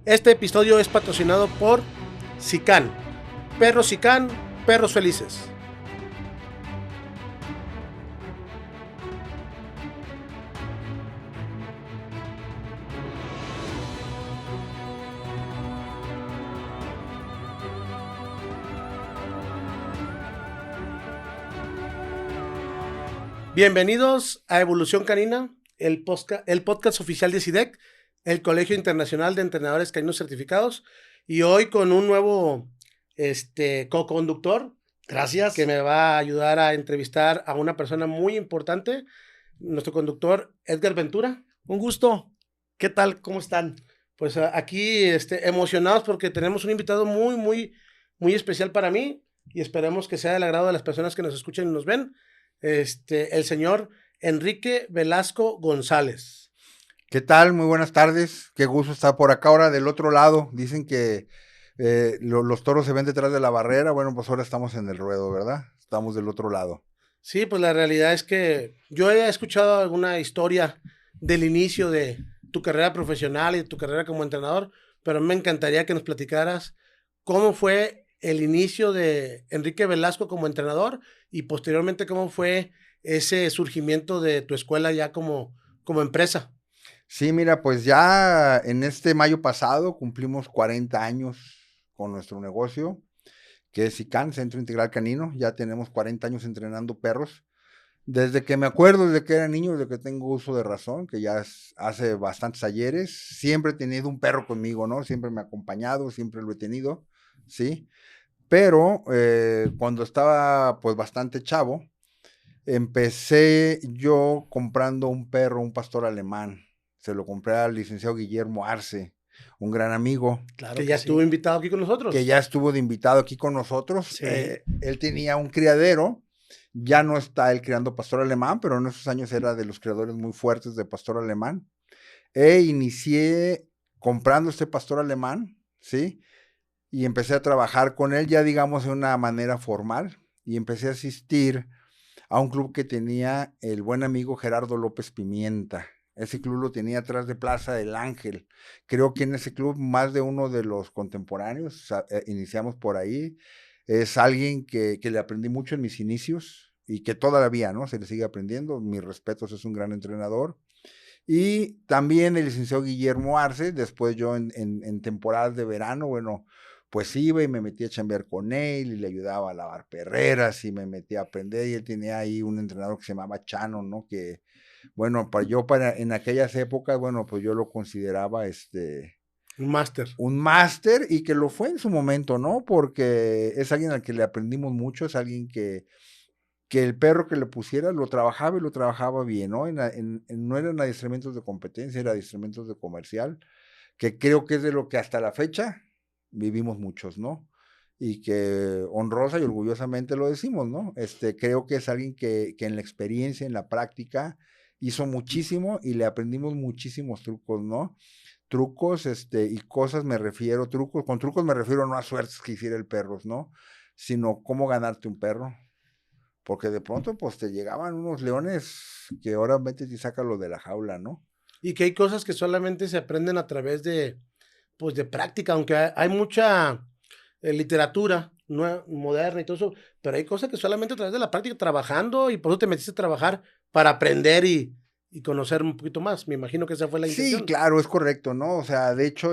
Este episodio es patrocinado por Sican. Perros Sican, perros felices. Bienvenidos a Evolución Canina, el podcast oficial de CIDEC, el Colegio Internacional de Entrenadores Caninos Certificados, y hoy con un nuevo co-conductor. Gracias. Que me va a ayudar a entrevistar a una persona muy importante, nuestro conductor Edgar Ventura. Un gusto. ¿Qué tal? ¿Cómo están? Pues aquí emocionados porque tenemos un invitado muy especial para mí y esperemos que sea del agrado de las personas que nos escuchan y nos ven. El señor Enrique Velasco González. ¿Qué tal? Muy buenas tardes. Qué gusto estar por acá ahora del otro lado. Dicen que los toros se ven detrás de la barrera. Bueno, pues ahora estamos en el ruedo, ¿verdad? Estamos del otro lado. Sí, pues la realidad es que yo he escuchado alguna historia del inicio de tu carrera profesional y de tu carrera como entrenador, pero me encantaría que nos platicaras cómo fue el inicio de Enrique Velasco como entrenador y posteriormente cómo fue ese surgimiento de tu escuela ya como empresa. Sí, mira, pues ya en este mayo pasado cumplimos 40 años con nuestro negocio, que es ICAN, Centro Integral Canino. Ya tenemos 40 años entrenando perros. Desde que me acuerdo, desde que era niño, desde que tengo uso de razón, que ya hace bastantes ayeres, siempre he tenido un perro conmigo, ¿no? Siempre me ha acompañado, siempre lo he tenido, ¿sí? Pero cuando estaba pues bastante chavo, empecé yo comprando un perro, un pastor alemán. Se lo compré al licenciado Guillermo Arce, un gran amigo. Claro Que ya sí. estuvo invitado aquí con nosotros. Que ya estuvo de invitado aquí con nosotros. Sí. Él tenía un criadero. Ya no está él criando pastor alemán, pero en esos años era de los criadores muy fuertes de pastor alemán. Inicié comprando este pastor alemán, ¿sí? Y empecé a trabajar con él ya, digamos, de una manera formal. Y empecé a asistir a un club que tenía el buen amigo Gerardo López Pimienta. Ese club lo tenía atrás de Plaza del Ángel. Creo que en ese club más de uno de los contemporáneos, iniciamos por ahí. Es alguien que le aprendí mucho en mis inicios y que todavía, ¿no? Se le sigue aprendiendo. Mis respetos, es un gran entrenador. Y también el licenciado Guillermo Arce. Después yo en temporadas de verano, bueno, pues iba y me metí a chambear con él y le ayudaba a lavar perreras y me metí a aprender. Y él tenía ahí un entrenador que se llamaba Chano, ¿no? Que, bueno, en aquellas épocas, bueno, pues yo lo consideraba Un máster y que lo fue en su momento, ¿no? Porque es alguien al que le aprendimos mucho, es alguien que el perro que le pusiera lo trabajaba y lo trabajaba bien, ¿no? No eran adiestramientos de competencia, eran adiestramientos de comercial, que creo que es de lo que hasta la fecha vivimos muchos, ¿no? Y que honrosa y orgullosamente lo decimos, ¿no? Creo que es alguien que en la experiencia, en la práctica, hizo muchísimo y le aprendimos muchísimos trucos, ¿no? Trucos, y cosas con trucos me refiero no a suertes que hiciera el perro, ¿no? Sino cómo ganarte un perro, porque de pronto pues te llegaban unos leones que ahora vete y sácalo de la jaula, ¿no? Y que hay cosas que solamente se aprenden a través de práctica, aunque hay mucha literatura moderna y todo eso, pero hay cosas que solamente a través de la práctica, trabajando, y por eso te metiste a trabajar para aprender y conocer un poquito más. Me imagino que esa fue la Sí, intención. claro, es correcto, ¿no? O sea, de hecho,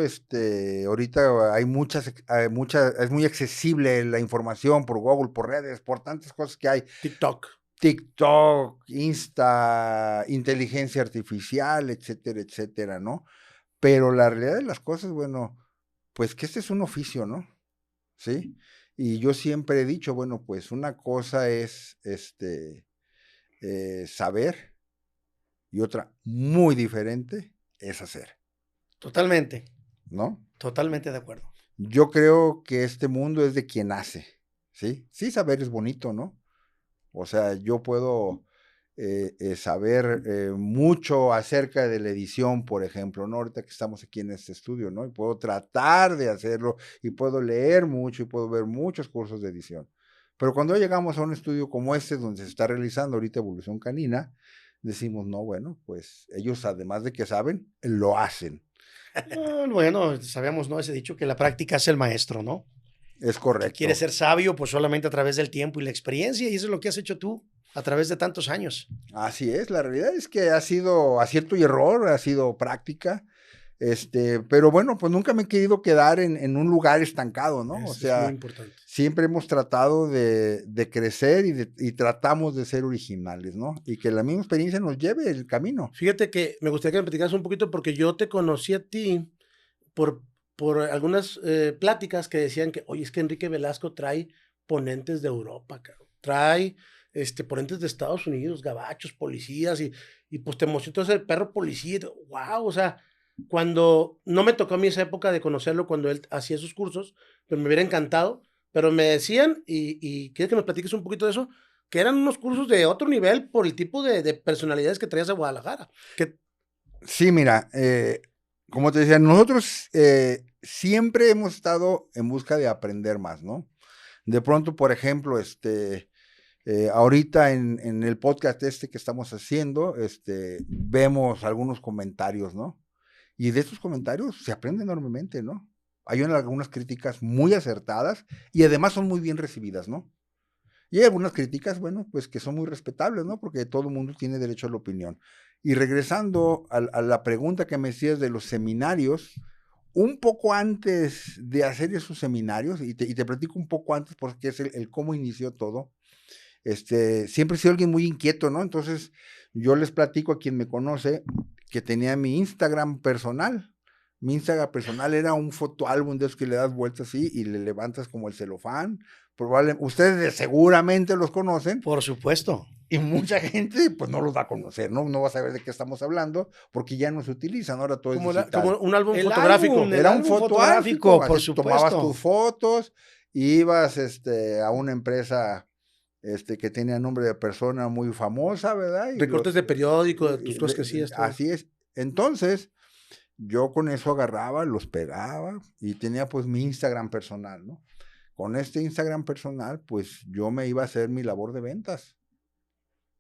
ahorita hay es muy accesible la información por Google, por redes, por tantas cosas que hay. TikTok. TikTok, Insta, inteligencia artificial, etcétera, etcétera, ¿no? Pero la realidad de las cosas, bueno, pues que este es un oficio, ¿no? ¿Sí? Y yo siempre he dicho, bueno, pues una cosa es, saber, y otra muy diferente es hacer, Totalmente, ¿no? totalmente de acuerdo. Yo creo que este mundo es de quien hace, ¿sí? Sí, saber es bonito, ¿no? O sea, yo puedo saber mucho acerca de la edición, por ejemplo, ¿no? Ahorita que estamos aquí en este estudio, ¿no? Y puedo tratar de hacerlo, y puedo leer mucho, y puedo ver muchos cursos de edición. Pero cuando llegamos a un estudio como este, donde se está realizando ahorita Evolución Canina, decimos, no, bueno, pues ellos además de que saben, lo hacen. Bueno, sabemos, ¿no? Ese dicho que la práctica es el maestro, ¿no? Es Si correcto. quieres ser sabio, pues solamente a través del tiempo y la experiencia, y eso es lo que has hecho tú a través de tantos años. Así es, la realidad es que ha sido acierto y error, ha sido práctica, pero bueno, pues nunca me he querido quedar en un lugar estancado, ¿no? O Es muy sea, importante. siempre hemos tratado de crecer y tratamos de ser originales, ¿no? Y que la misma experiencia nos lleve el camino. Fíjate que me gustaría que me platicaras un poquito porque yo te conocí a ti por, por algunas pláticas que decían que, oye, es que Enrique Velasco trae ponentes de Europa, cabrón. Trae ponentes de Estados Unidos, gabachos, policías, y pues te emocionó todo ese perro policía. Wow, o sea, cuando no me tocó a mí esa época de conocerlo cuando él hacía sus cursos, pues me hubiera encantado, pero me decían, y quiero que nos platiques un poquito de eso, que eran unos cursos de otro nivel por el tipo de personalidades que traías a Guadalajara. Que, Sí, mira, como te decía, nosotros siempre hemos estado en busca de aprender más, ¿no? De pronto, por ejemplo, ahorita en el podcast que estamos haciendo, vemos algunos comentarios, ¿no? Y de estos comentarios se aprende enormemente, ¿no? Hay algunas críticas muy acertadas y además son muy bien recibidas, ¿no? Y hay algunas críticas, bueno, pues que son muy respetables, ¿no? Porque todo el mundo tiene derecho a la opinión. Y regresando a la pregunta que me hacías de los seminarios, un poco antes de hacer esos seminarios, y te platico un poco antes porque es el cómo inició todo, siempre he sido alguien muy inquieto, ¿no? Entonces, yo les platico a quien me conoce que tenía mi Instagram personal. Mi Instagram personal era un fotoálbum de esos que le das vueltas así y le levantas como el celofán. Ustedes seguramente los conocen Por supuesto. y mucha gente pues no los va a conocer, ¿no? No va a saber de qué estamos hablando porque ya no se utilizan, ahora todo es digital. como un álbum El fotográfico. álbum, Era un álbum fotográfico, por así tomabas supuesto. tus fotos, ibas a una empresa que tenía nombre de persona muy famosa, ¿verdad? Y Recortes de periódico, de tus cosas que hacías. Todo. así es. Entonces, yo con eso agarraba, los pegaba y tenía pues mi Instagram personal, ¿no? Con este Instagram personal, pues yo me iba a hacer mi labor de ventas,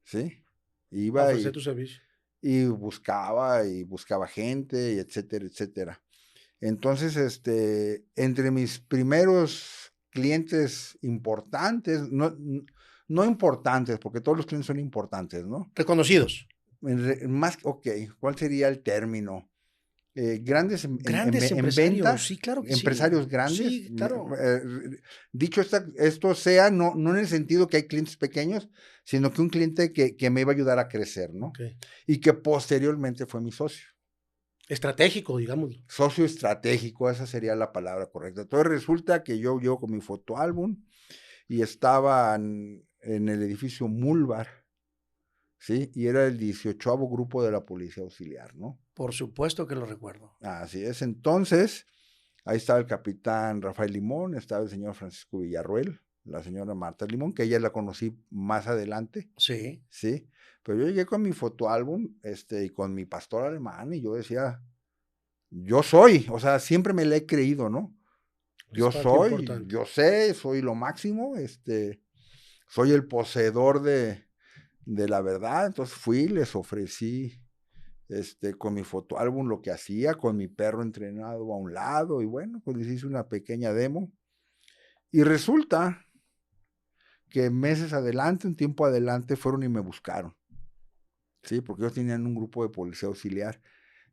¿sí? A Iba ofrecer tu servicio. y buscaba gente, y etcétera, etcétera. Entonces, entre mis primeros clientes importantes, no importantes, porque todos los clientes son importantes, ¿no? Reconocidos. Más, ok, ¿cuál sería el término? Grandes Grandes en empresarios, venta, sí, claro que sí. empresarios grandes. Sí, claro. Dicho esto sea, no en el sentido que hay clientes pequeños, sino que un cliente que me iba a ayudar a crecer, ¿no? Okay. Y que posteriormente fue mi socio. Estratégico, digamos. Socio estratégico, esa sería la palabra correcta. Entonces resulta que yo llego con mi fotoálbum y estaba en el edificio Mulbar, ¿sí? Y era el 18º grupo de la Policía Auxiliar, ¿no? Por supuesto que lo recuerdo. Así es. Entonces, ahí estaba el capitán Rafael Limón, estaba el señor Francisco Villarruel, la señora Marta Limón, que ella la conocí más adelante, Sí. ¿sí? Pero yo llegué con mi fotoálbum, y con mi pastor alemán, y yo decía, yo soy, o sea, siempre me la he creído, ¿no? Yo soy, yo sé, soy lo máximo, soy el poseedor de la verdad. Entonces fui, les ofrecí, con mi fotoálbum lo que hacía, con mi perro entrenado a un lado, y bueno, pues les hice una pequeña demo. Y resulta que meses adelante, un tiempo adelante, fueron y me buscaron, ¿sí? Porque ellos tenían un grupo de policía auxiliar.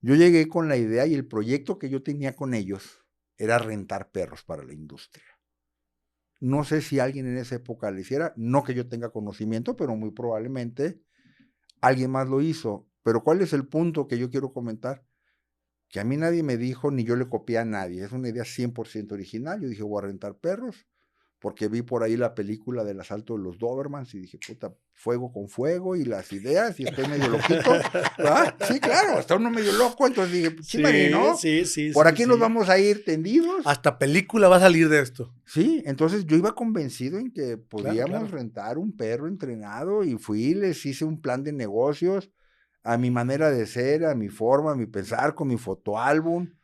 Yo llegué con la idea y el proyecto que yo tenía con ellos era rentar perros para la industria. No sé si alguien en esa época lo hiciera, no que yo tenga conocimiento, pero muy probablemente alguien más lo hizo. Pero ¿cuál es el punto que yo quiero comentar? Que a mí nadie me dijo, ni yo le copié a nadie. Es una idea 100% original. Yo dije, voy a rentar perros, porque vi por ahí la película del asalto de los Dobermans y dije, puta, fuego con fuego y las ideas, y estoy medio loquito. ¿Verdad? Sí, claro, está uno medio loco, entonces dije, sí, Marino, sí, por aquí nos vamos a ir tendidos. Hasta película va a salir de esto. Sí, entonces yo iba convencido en que podíamos claro. rentar un perro entrenado y fui, les hice un plan de negocios a mi manera de ser, a mi forma, a mi pensar, con mi fotoálbum.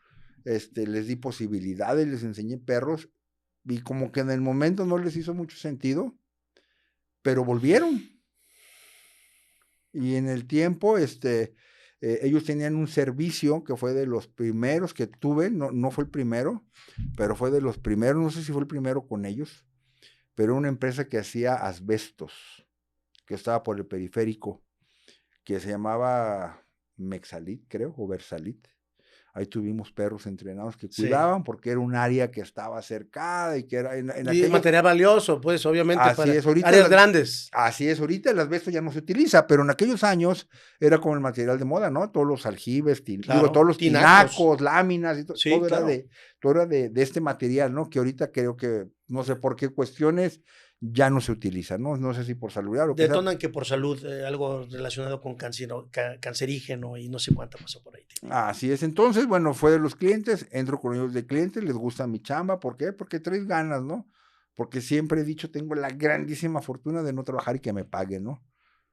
Les di posibilidades, les enseñé perros y como que en el momento no les hizo mucho sentido, pero volvieron. Y en el tiempo, ellos tenían un servicio que fue de los primeros que tuve, no fue el primero, pero fue de los primeros, no sé si fue el primero con ellos, pero una empresa que hacía asbestos, que estaba por el periférico, que se llamaba Mexalit, creo, o Versalit. Ahí tuvimos perros entrenados que cuidaban porque era un área que estaba cercada y que era en Y aquellos... material valioso, pues, obviamente, Así para es, ahorita áreas grandes. Así es, ahorita el asbesto ya no se utiliza, pero en aquellos años era como el material de moda, ¿no? Todos los aljibes, Claro, todos los tinacos. tinacos, láminas, y Sí, todo claro. todo era de este material, ¿no? Que ahorita creo que, no sé por qué cuestiones, ya no se utiliza, ¿no? No sé si por salud o qué sea. Detonan que por salud, algo relacionado con cancerígeno y no sé cuánto pasó por ahí. Así es, entonces, bueno, fue de los clientes, entro con ellos de clientes, les gusta mi chamba, ¿por qué? Porque traes ganas, ¿no? Porque siempre he dicho, tengo la grandísima fortuna de no trabajar y que me paguen, ¿no?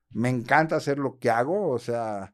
Me encanta hacer lo que hago, o sea,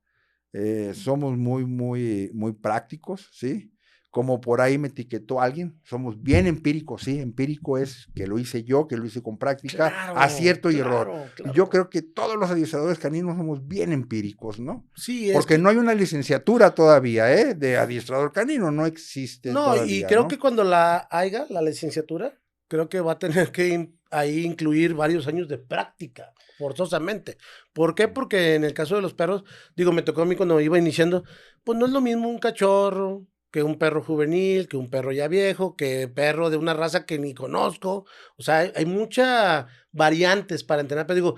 somos muy prácticos, ¿sí? Como por ahí me etiquetó alguien, somos bien empíricos, ¿sí? Empírico es que lo hice yo, que lo hice con práctica, Claro, acierto y claro, error. claro. Y yo creo que todos los adiestradores caninos somos bien empíricos, ¿no? Sí, es Porque no hay una licenciatura todavía, de adiestrador canino, no existe No, todavía, y creo ¿no? que cuando la haya, la licenciatura, creo que va a tener que ahí incluir varios años de práctica, forzosamente. ¿Por qué? Porque en el caso de los perros, digo, me tocó a mí cuando iba iniciando, pues no es lo mismo un cachorro que un perro juvenil, que un perro ya viejo, que perro de una raza que ni conozco. O sea, hay muchas variantes para entrenar, pero digo,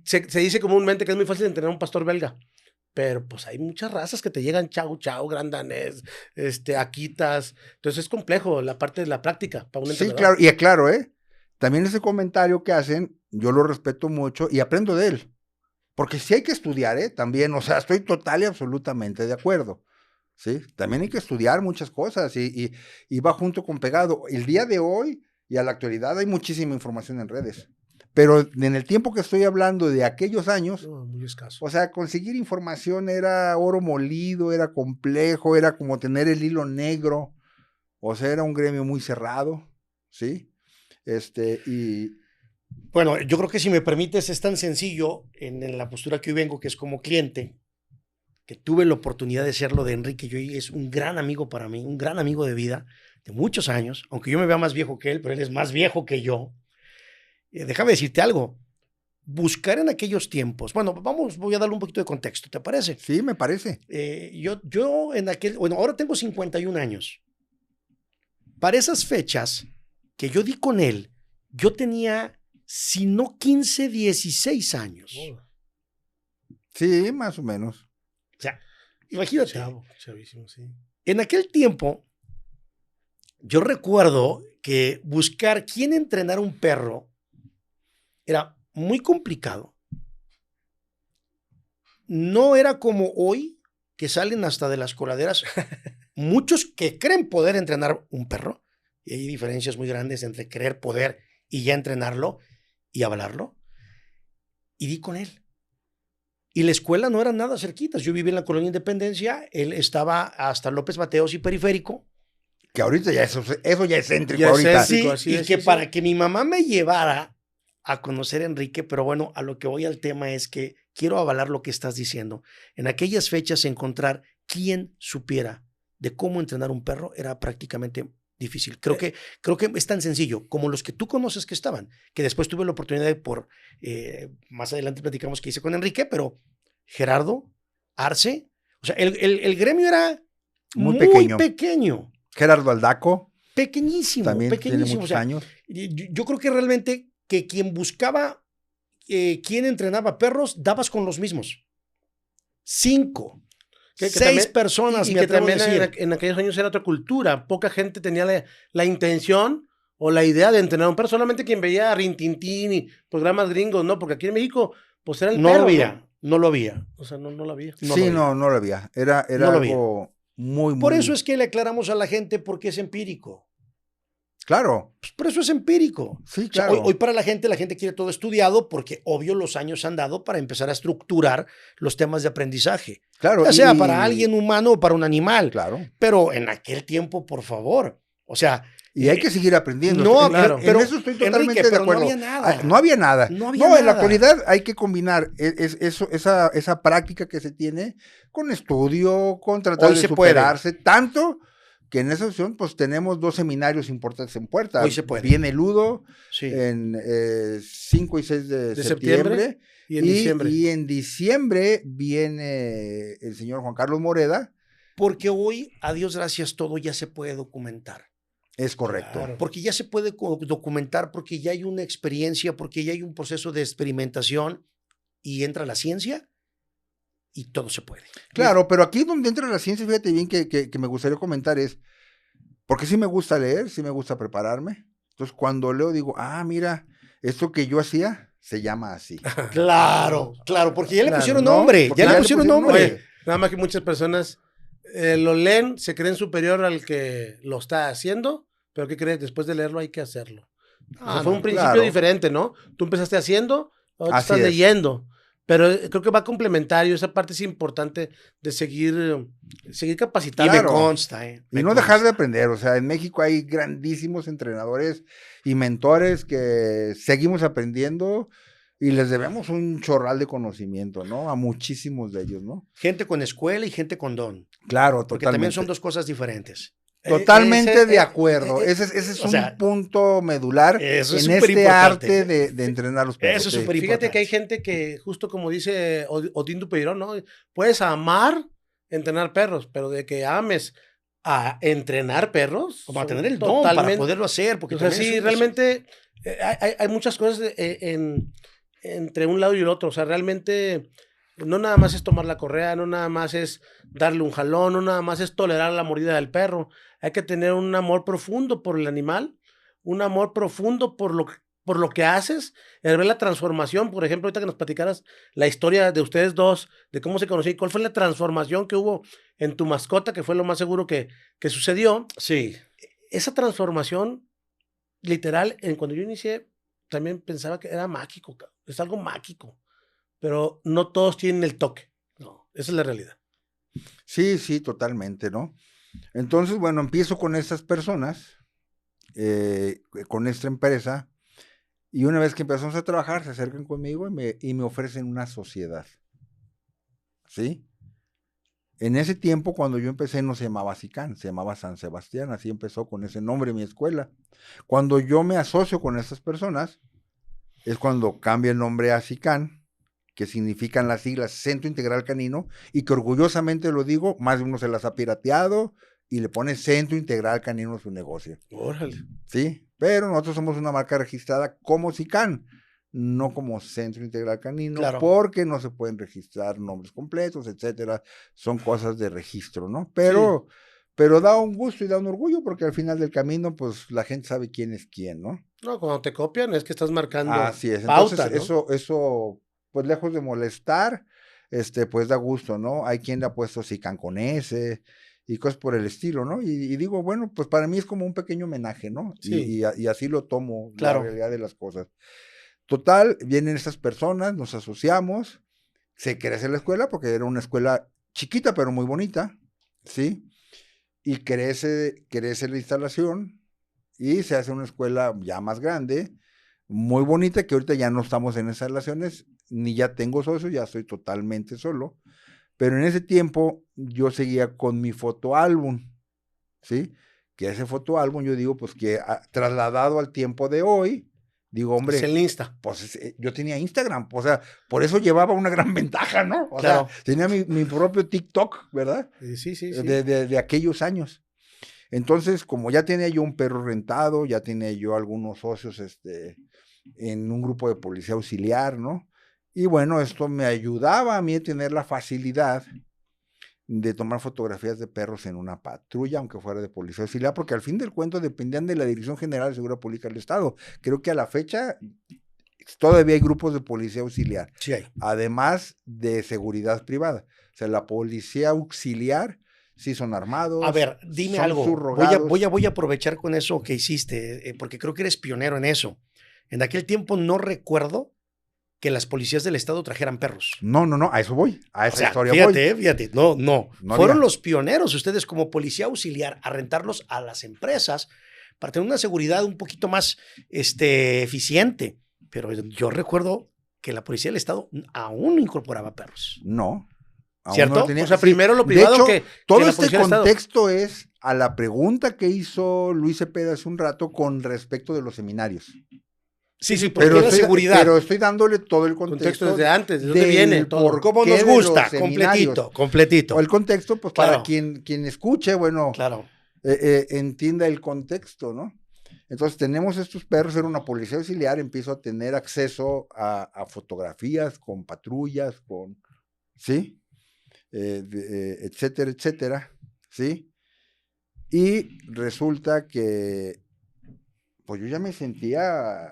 se dice comúnmente que es muy fácil entrenar un pastor belga. Pero pues hay muchas razas que te llegan chau, chau, gran danés, akitas. Entonces es complejo la parte de la práctica para un Sí, entrenador. claro, y aclaro, también ese comentario que hacen, yo lo respeto mucho y aprendo de él. Porque sí hay que estudiar, también, o sea, estoy total y absolutamente de acuerdo. Sí, también hay que estudiar muchas cosas y va junto con pegado. El día de hoy y a la actualidad hay muchísima información en redes. Pero en el tiempo que estoy hablando de aquellos años, No, muy escaso. o sea, conseguir información era oro molido, era complejo, era como tener el hilo negro. O sea, era un gremio muy cerrado, ¿sí? Y Bueno, yo creo que si me permites, es tan sencillo en la postura que hoy vengo, que es como cliente, que tuve la oportunidad de serlo de Enrique. Yo es un gran amigo para mí, un gran amigo de vida, de muchos años, aunque yo me vea más viejo que él, pero él es más viejo que yo. Déjame decirte algo. Buscar en aquellos tiempos, bueno, voy a darle un poquito de contexto, ¿te parece? sí, me parece. Yo en bueno, ahora tengo 51 años. Para esas fechas que yo di con él, yo tenía, si no 15, 16 años. Oh, Sí, más o menos. O sea, imagínate. Chavísimo, sí. En aquel tiempo, yo recuerdo que buscar quién entrenar un perro era muy complicado. No era como hoy, que salen hasta de las coladeras muchos que creen poder entrenar un perro. Y hay diferencias muy grandes entre creer poder y ya entrenarlo y avalarlo. Y di con él. Y la escuela no era nada cerquitas. Yo vivía en la Colonia Independencia, él estaba hasta López Mateos y Periférico. Que ahorita ya eso ya es céntrico Ya es ahorita. céntrico. Sí, así y es, que sí, para sí. que mi mamá me llevara a conocer a Enrique, pero bueno, a lo que voy al tema es que quiero avalar lo que estás diciendo. En aquellas fechas encontrar quien supiera de cómo entrenar un perro era prácticamente difícil. Creo que es tan sencillo como los que tú conoces que estaban, que después tuve la oportunidad de más adelante platicamos qué hice con Enrique, pero Gerardo, Arce, o sea, el gremio era Muy pequeño. Gerardo Aldaco Pequeñísimo, también tiene pequeñísimo. muchos O sea, años. yo creo que realmente que quien buscaba, quien entrenaba perros, dabas con los mismos. 5, Que 6 también- personas, y me que atrevo a también decir. en aquellos años era otra cultura. Poca gente tenía la intención o la idea de entrenar a un perro. Solamente quien veía a Rintintín y programas gringos, ¿no? Porque aquí en México, pues era el No perro, lo había, ¿no? no lo había. O sea, no lo había. No Sí, lo no lo había. Era No lo algo muy Por eso es que le aclaramos a la gente por qué es empírico. Claro, Pues por eso es empírico. sí, O sea, claro. hoy para la gente quiere todo estudiado porque obvio los años han dado para empezar a estructurar los temas de aprendizaje. Claro, Ya sea y- para alguien humano o para un animal. Claro. Pero en aquel tiempo, por favor. O sea, Y hay que seguir aprendiendo. No, claro. En eso estoy totalmente Enrique, de pero acuerdo. no había nada. No había nada. No había En la nada. actualidad hay que combinar esa práctica que se tiene con estudio, con tratar Hoy de se puede. superarse, tanto que en esa opción pues tenemos 2 seminarios importantes en puerta. Hoy se puede. Viene Ludo Sí. en 5 y 6 de septiembre. Y en diciembre. Y en diciembre viene el señor Juan Carlos Moreda. Porque hoy, a Dios gracias, todo ya se puede documentar. Es correcto. Claro. Porque ya se puede documentar, porque ya hay una experiencia, porque ya hay un proceso de experimentación y entra la ciencia y todo se puede. Claro, pero aquí donde entra la ciencia, fíjate bien que me gustaría comentar es, porque sí me gusta leer, sí me gusta prepararme. Entonces, cuando leo digo, mira, esto que yo hacía se llama así. Claro, porque ya le Claro, pusieron ¿no? nombre, Porque ya ya le le pusieron pusieron nombre. Oye, nada más que muchas personas lo leen, se creen superior al que lo está haciendo, pero ¿qué crees? Después de leerlo hay que hacerlo. O sea, fue un principio claro. diferente, ¿no? Tú empezaste haciendo, ahora Así estás es. leyendo. Pero creo que va complementario, esa parte es importante de seguir Y capacitando. me Claro. consta, Y me no consta. dejar de aprender, o sea, en México hay grandísimos entrenadores y mentores que seguimos aprendiendo y les debemos un chorral de conocimiento, ¿no? A muchísimos de ellos, ¿no? Gente con escuela y gente con don, Claro, porque totalmente. también son dos cosas diferentes. Totalmente Ese- de acuerdo. Ese es o un sea, punto medular eso es en este superimportante. arte de entrenar los perros. Eso es sí. súper Fíjate que hay importante. gente que, justo como dice Odín Dupeirón, ¿no? Puedes amar entrenar perros, pero de que ames a entrenar perros. Como a son tener el don para totalmente- poderlo hacer. Porque O sea, también sí, es- realmente hay muchas cosas entre un lado y el otro. O sea, realmente no nada más es tomar la correa, no nada más es darle un jalón, no nada más es tolerar la mordida del perro. Hay que tener un amor profundo por el animal, un amor profundo por lo que haces, el ver la transformación. Por ejemplo, ahorita que nos platicaras la historia de ustedes dos, de cómo se conocían, cuál fue la transformación que hubo en tu mascota, que fue lo más seguro que sucedió. Sí. Esa transformación, literal, cuando yo inicié, también pensaba que era mágico, cabrón. Es algo mágico, pero no todos tienen el toque. No, esa es la realidad. Sí, sí, totalmente, ¿no? Entonces, bueno, empiezo con estas personas, con esta empresa, y una vez que empezamos a trabajar, se acercan conmigo y me ofrecen una sociedad. ¿Sí? En ese tiempo, cuando yo empecé, no se llamaba SICAN, se llamaba San Sebastián, así empezó con ese nombre mi escuela. Cuando yo me asocio con estas personas, es cuando cambia el nombre a SICAN, que significan las siglas Centro Integral Canino, y que orgullosamente lo digo, más de uno se las ha pirateado y le pone Centro Integral Canino a su negocio. Órale. ¿Sí? Pero nosotros somos una marca registrada como SICAN, no como Centro Integral Canino, Claro. porque no se pueden registrar nombres completos, etcétera. Son cosas de registro, ¿no? Pero da un gusto y da un orgullo, porque al final del camino, pues la gente sabe quién es quién, ¿no? No, cuando te copian es que estás marcando Así es. pauta, Entonces, ¿no? eso, pues lejos de molestar, pues da gusto, ¿no? Hay quien le ha puesto SICAN con S y cosas por el estilo, ¿no? Y digo, bueno, pues para mí es como un pequeño homenaje, ¿no? Sí. Y así lo tomo, Claro. la realidad de las cosas. Total, vienen estas personas, nos asociamos, se crece la escuela, porque era una escuela chiquita, pero muy bonita, ¿sí? Y crece la instalación y se hace una escuela ya más grande, muy bonita, que ahorita ya no estamos en esas relaciones, ni ya tengo socios, ya estoy totalmente solo. Pero en ese tiempo yo seguía con mi fotoálbum, ¿sí? Que ese fotoálbum yo digo, pues que trasladado al tiempo de hoy, digo, hombre, Es el Insta. pues yo tenía Instagram, o sea, por eso llevaba una gran ventaja, ¿no? O Claro. sea, tenía mi propio TikTok, ¿verdad? Sí. De aquellos años. Entonces, como ya tenía yo un perro rentado, ya tenía yo algunos socios en un grupo de policía auxiliar, ¿no? Y bueno, esto me ayudaba a mí a tener la facilidad de tomar fotografías de perros en una patrulla, aunque fuera de policía auxiliar, porque al fin del cuento dependían de la Dirección General de Seguridad Pública del Estado. Creo que a la fecha todavía hay grupos de policía auxiliar, Sí hay. además de seguridad privada. O sea, la policía auxiliar sí son armados. A ver, dime son algo. subrogados. Voy a aprovechar con eso que hiciste, porque creo que eres pionero en eso. En aquel tiempo no recuerdo que las policías del estado trajeran perros. No, a eso voy, a esa O sea, historia fíjate, voy. fíjate, no. No Fueron había. los pioneros ustedes como policía auxiliar a rentarlos a las empresas para tener una seguridad un poquito más eficiente. Pero yo recuerdo que la Policía del Estado aún no incorporaba perros. No. ¿Cierto? No tenía, O sea, primero lo privado de hecho, que todo la este Policía del Estado. contexto es a la pregunta que hizo Luis Cepeda hace un rato con respecto de los seminarios. Sí, porque la seguridad. Pero estoy dándole todo el Contexto contexto. desde antes, ¿de dónde viene todo? por Como qué nos de gusta, los seminarios. completito. O el contexto, pues Claro. para quien escuche, bueno, Claro. entienda el contexto, ¿no? Entonces tenemos estos perros, era una policía auxiliar, empiezo a tener acceso a fotografías con patrullas, con, ¿sí? Etcétera, etcétera, ¿sí? Y resulta que, pues yo ya me sentía,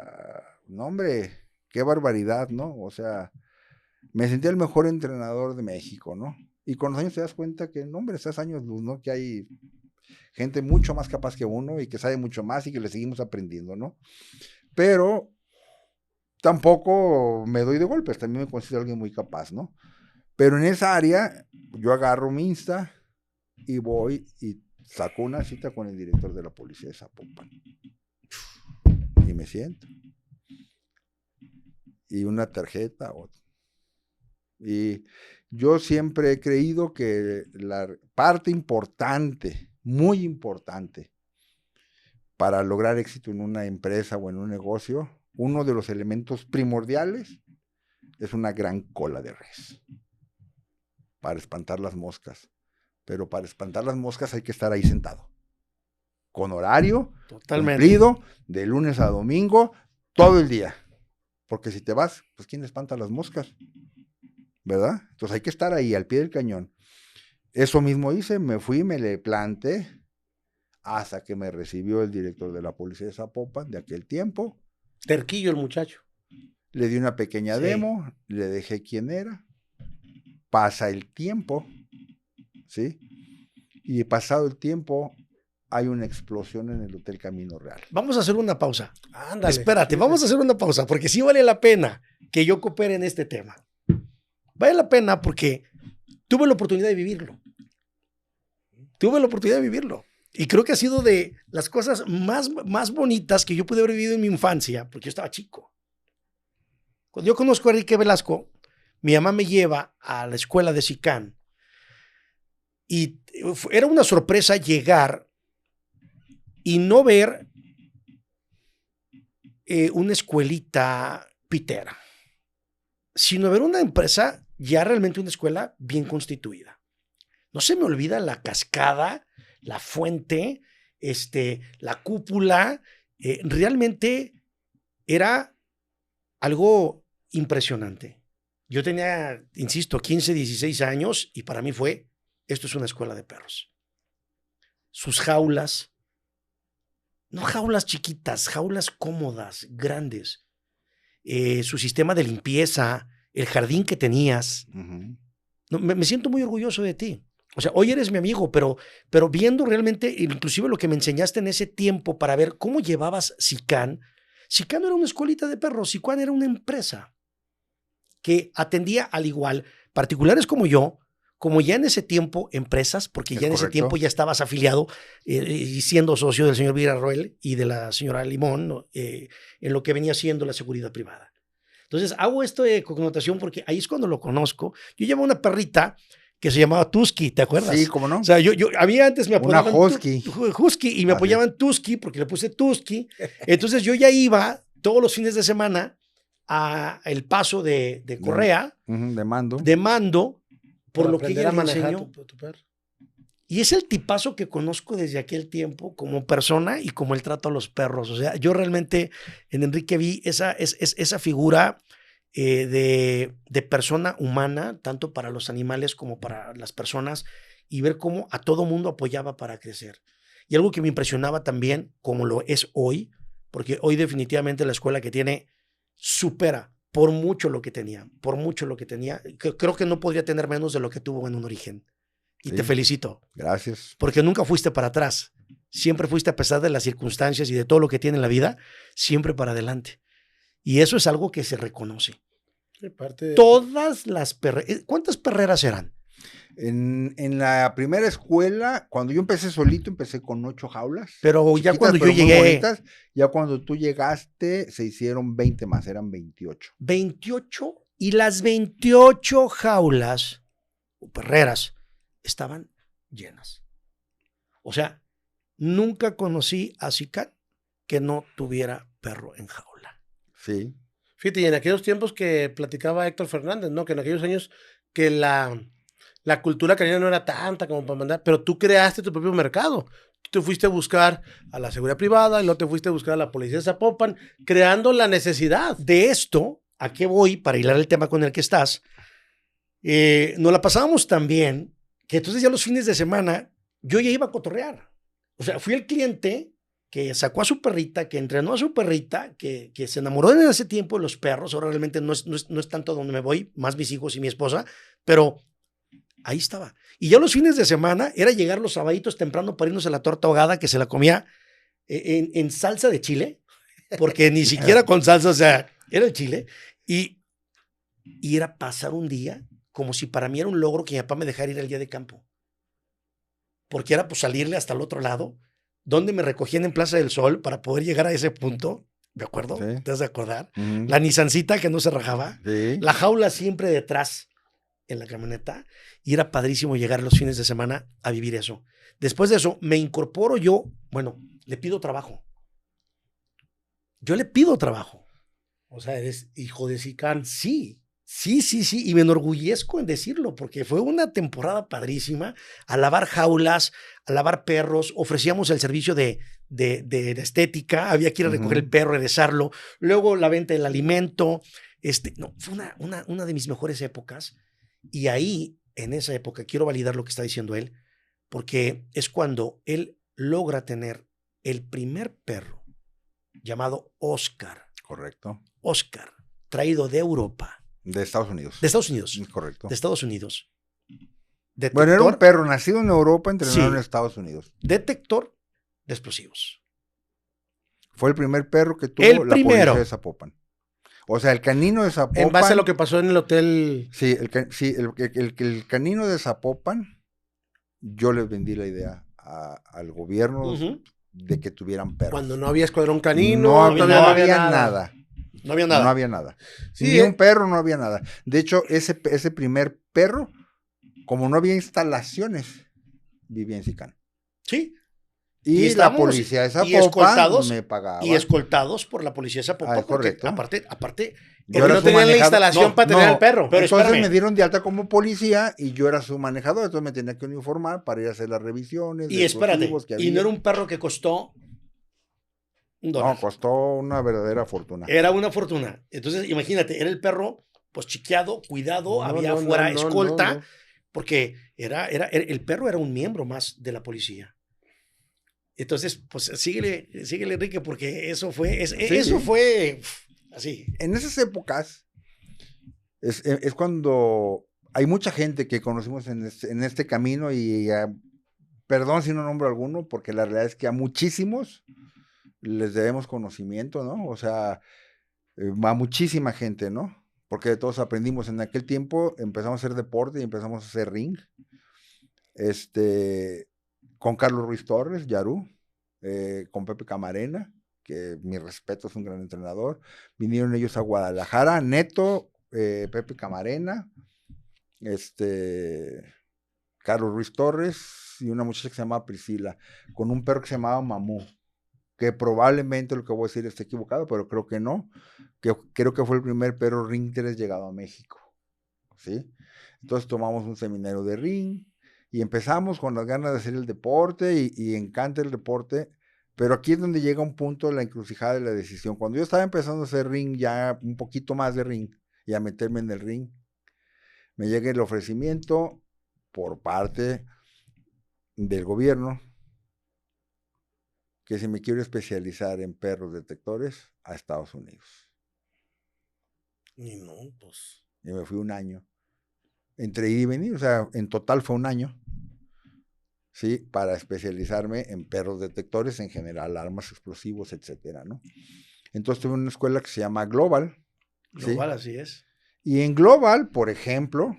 no hombre, qué barbaridad, ¿no? O sea, me sentía el mejor entrenador de México, ¿no? Y con los años te das cuenta que, no hombre, estás años luz, ¿no? Que hay gente mucho más capaz que uno y que sabe mucho más y que le seguimos aprendiendo, ¿no? Pero tampoco me doy de golpes, también me considero alguien muy capaz, ¿no? Pero en esa área, yo agarro mi Insta y voy y saco una cita con el director de la Policía de Zapopan. Y me siento. Y una tarjeta, otra. Y yo siempre he creído que la parte importante, muy importante, para lograr éxito en una empresa o en un negocio, uno de los elementos primordiales es una gran cola de res para espantar las moscas. Pero para espantar las moscas hay que estar ahí sentado, con horario cumplido, de lunes a domingo, todo el día. Porque si te vas, pues ¿quién espanta las moscas? ¿Verdad? Entonces hay que estar ahí, al pie del cañón. Eso mismo hice, me fui, me le planté, hasta que me recibió el director de la Policía de Zapopan de aquel tiempo. Terquillo el muchacho. Le di una pequeña demo, le dejé quién era. Pasa el tiempo, ¿sí? Y pasado el tiempo, hay una explosión en el Hotel Camino Real. Vamos a hacer una pausa. Ándale. Espérate, vamos a hacer una pausa, porque sí vale la pena que yo coopere en este tema. Vale la pena porque tuve la oportunidad de vivirlo. Y creo que ha sido de las cosas más bonitas que yo pude haber vivido en mi infancia, porque yo estaba chico. Cuando yo conozco a Enrique Velasco, mi mamá me lleva a la escuela de SICAN y era una sorpresa llegar y no ver una escuelita pitera, sino ver una empresa, ya realmente una escuela bien constituida. No se me olvida la cascada, la fuente, la cúpula, realmente era algo impresionante. Yo tenía, insisto, 15, 16 años y para mí esto es una escuela de perros. Sus jaulas, no jaulas chiquitas, jaulas cómodas, grandes. Su sistema de limpieza, el jardín que tenías. Uh-huh. No, me siento muy orgulloso de ti. O sea, hoy eres mi amigo, pero viendo realmente, inclusive lo que me enseñaste en ese tiempo para ver cómo llevabas SICAN. SICAN no era una escuelita de perros, SICAN era una empresa que atendía al igual particulares como yo, como ya en ese tiempo empresas, porque ya en ese tiempo ya estabas afiliado y siendo socio del señor Villarroel y de la señora Limón, ¿no? En lo que venía siendo la seguridad privada. Entonces hago esto de connotación porque ahí es cuando lo conozco. Yo llevaba una perrita que se llamaba Tusky, ¿te acuerdas? Sí, ¿cómo no? O sea, había antes me apoyaban una Husky. Husky y me apoyaban Tusky porque le puse Tusky. Entonces yo ya iba todos los fines de semana a El Paso de Correa, de mando, por lo que ella me enseñó. Tu perro. Y es el tipazo que conozco desde aquel tiempo como persona y como el trato a los perros. O sea, yo realmente en Enrique vi esa figura de persona humana, tanto para los animales como para las personas, y ver cómo a todo mundo apoyaba para crecer. Y algo que me impresionaba también, como lo es hoy, porque hoy definitivamente la escuela que tiene supera por mucho lo que tenía, creo que no podría tener menos de lo que tuvo en un origen. Y sí, te felicito. Gracias. Porque nunca fuiste para atrás. Siempre fuiste, a pesar de las circunstancias y de todo lo que tiene en la vida, siempre para adelante. Y eso es algo que se reconoce. Todas las perreras. ¿Cuántas perreras eran? En la primera escuela, cuando yo empecé solito, empecé con 8 jaulas. Pero ya chiquitas, cuando yo pero muy llegué, bonitas. Ya cuando tú llegaste, se hicieron 20 más, eran 28. 28, y las 28 jaulas o perreras estaban llenas. O sea, nunca conocí a Sicán que no tuviera perro en jaula. Sí. Fíjate, y en aquellos tiempos que platicaba Héctor Fernández, ¿no? Que en aquellos años que la cultura canina no era tanta como para mandar, pero tú creaste tu propio mercado. Tú te fuiste a buscar a la seguridad privada y luego te fuiste a buscar a la policía de Zapopan, creando la necesidad. De esto, ¿a qué voy? Para hilar el tema con el que estás, nos la pasábamos tan bien que entonces ya los fines de semana yo ya iba a cotorrear. O sea, fui el cliente que sacó a su perrita, que entrenó a su perrita, que se enamoró en ese tiempo de los perros. Ahora realmente no es tanto donde me voy, más mis hijos y mi esposa, pero ahí estaba. Y ya los fines de semana era llegar los sabaditos temprano para irnos a la torta ahogada que se la comía en salsa de chile, porque ni siquiera con salsa, o sea, era el chile. Y era pasar un día como si para mí era un logro que mi papá me dejara ir al día de campo. Porque era pues salirle hasta el otro lado, donde me recogían en Plaza del Sol para poder llegar a ese punto. ¿De acuerdo? Sí. ¿Te has de acordar? Uh-huh. La Nissancita que no se rajaba. Sí. La jaula siempre detrás en la camioneta. Y era padrísimo llegar los fines de semana a vivir eso. Después de eso, me incorporo yo. Bueno, le pido trabajo. Yo le pido trabajo. O sea, eres hijo de Sicán. Sí. Y me enorgullezco en decirlo, porque fue una temporada padrísima. A lavar jaulas, a lavar perros. Ofrecíamos el servicio de estética. Había que ir a recoger el perro, regresarlo. Luego la venta del alimento. No, fue una de mis mejores épocas. Y ahí, en esa época, quiero validar lo que está diciendo él, porque es cuando él logra tener el primer perro llamado Oscar. Correcto. Oscar, traído de Europa. De Estados Unidos. De Estados Unidos. Correcto. De Estados Unidos. Bueno, era un perro nacido en Europa, entrenado en Estados Unidos. Detector de explosivos. Fue el primer perro que tuvo la policía de Zapopan. O sea, el canino de Zapopan. En base a lo que pasó en el hotel. Sí, el canino de Zapopan, yo les vendí la idea al gobierno de que tuvieran perros. Cuando no había escuadrón canino. No había nada. No había nada. No había nada. Sí, Ni un perro, no había nada. De hecho, ese primer perro, como no había instalaciones, vivía en Sicán. Sí. Y la policía de Zapopan me pagaba. Y escoltados por la policía de Zapopan. Correcto. Aparte yo no tenía la instalación para tener al perro. Pero entonces me dieron de alta como policía y yo era su manejador, entonces me tenía que uniformar para ir a hacer las revisiones. Y espérate, y no era un perro que costó $1. No, costó una verdadera fortuna. Era una fortuna. Entonces, imagínate, era el perro pues chiqueado, cuidado, había afuera escolta, porque el perro era un miembro más de la policía. Entonces, pues síguele Enrique, porque eso fue así. En esas épocas es cuando hay mucha gente que conocimos en este camino y perdón si no nombro alguno, porque la realidad es que a muchísimos les debemos conocimiento, ¿no? O sea, a muchísima gente, ¿no? Porque todos aprendimos en aquel tiempo, empezamos a hacer deporte y empezamos a hacer ring. Con Carlos Ruiz Torres, Yarú, con Pepe Camarena, que mi respeto, es un gran entrenador. Vinieron ellos a Guadalajara, Neto, Pepe Camarena, Carlos Ruiz Torres y una muchacha que se llamaba Priscila, con un perro que se llamaba Mamú, que probablemente lo que voy a decir esté equivocado, pero creo que no, que creo que fue el primer perro ring interés llegado a México, ¿sí? Entonces tomamos un seminario de ring y empezamos con las ganas de hacer el deporte y encanta el deporte, pero aquí es donde llega un punto de la encrucijada de la decisión. Cuando yo estaba empezando a hacer ring, ya un poquito más de ring, y a meterme en el ring, me llega el ofrecimiento por parte del gobierno que si me quiero especializar en perros detectores a Estados Unidos. Y no, pues. Y me fui un año. Entre ir y venir, o sea, en total fue un año. Sí, para especializarme en perros detectores en general, armas, explosivos, etcétera, ¿no? Entonces tuve una escuela que se llama Global. Global, ¿sí? Así es. Y en Global, por ejemplo,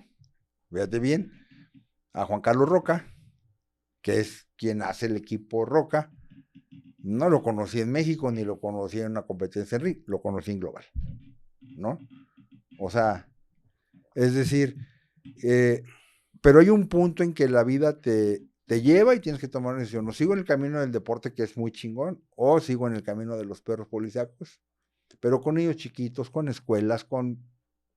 fíjate bien, a Juan Carlos Roca, que es quien hace el equipo Roca. No lo conocí en México, ni lo conocí en una competencia en RIC, lo conocí en Global, ¿no? O sea, es decir, pero hay un punto en que la vida te lleva y tienes que tomar una decisión. O sigo en el camino del deporte, que es muy chingón, o sigo en el camino de los perros policíacos, pero con niños chiquitos, con escuelas,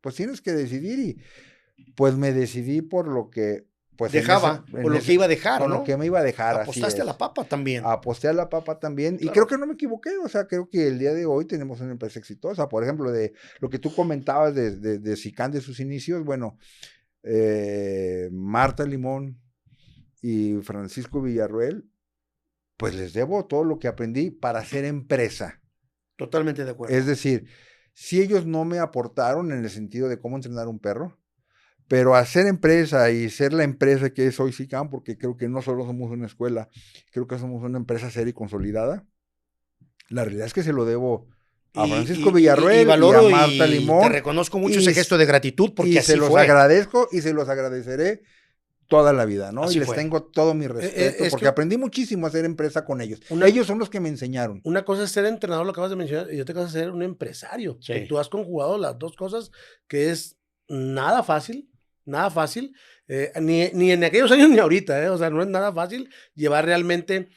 pues tienes que decidir, y pues me decidí por lo que pues dejaba, o lo que iba a dejar, con ¿no? lo que me iba a dejar. Apostaste a la papa también. Aposté a la papa también, Claro. y creo que no me equivoqué. O sea, creo que el día de hoy tenemos una empresa exitosa. Por ejemplo, de lo que tú comentabas de SICAN, de sus inicios, bueno, Marta Limón y Francisco Villarroel, pues les debo todo lo que aprendí para hacer empresa. Totalmente de acuerdo. Es decir, si ellos no me aportaron en el sentido de cómo entrenar un perro, pero hacer empresa y ser la empresa que es hoy SICAN, porque creo que no solo somos una escuela, creo que somos una empresa seria y consolidada. La realidad es que se lo debo a Francisco Villarroel y a Marta Limón. Te reconozco mucho ese gesto de gratitud, porque así se los fue. agradezco y se los agradeceré toda la vida, ¿no? Así y les fue. tengo todo mi respeto, porque aprendí muchísimo a hacer empresa con ellos. Ellos son los que me enseñaron. Una cosa es ser entrenador, lo acabas de mencionar, y otra cosa es ser un empresario. Sí. Tú has conjugado las dos cosas, que es nada fácil, ni en aquellos años ni ahorita, o sea, no es nada fácil llevar realmente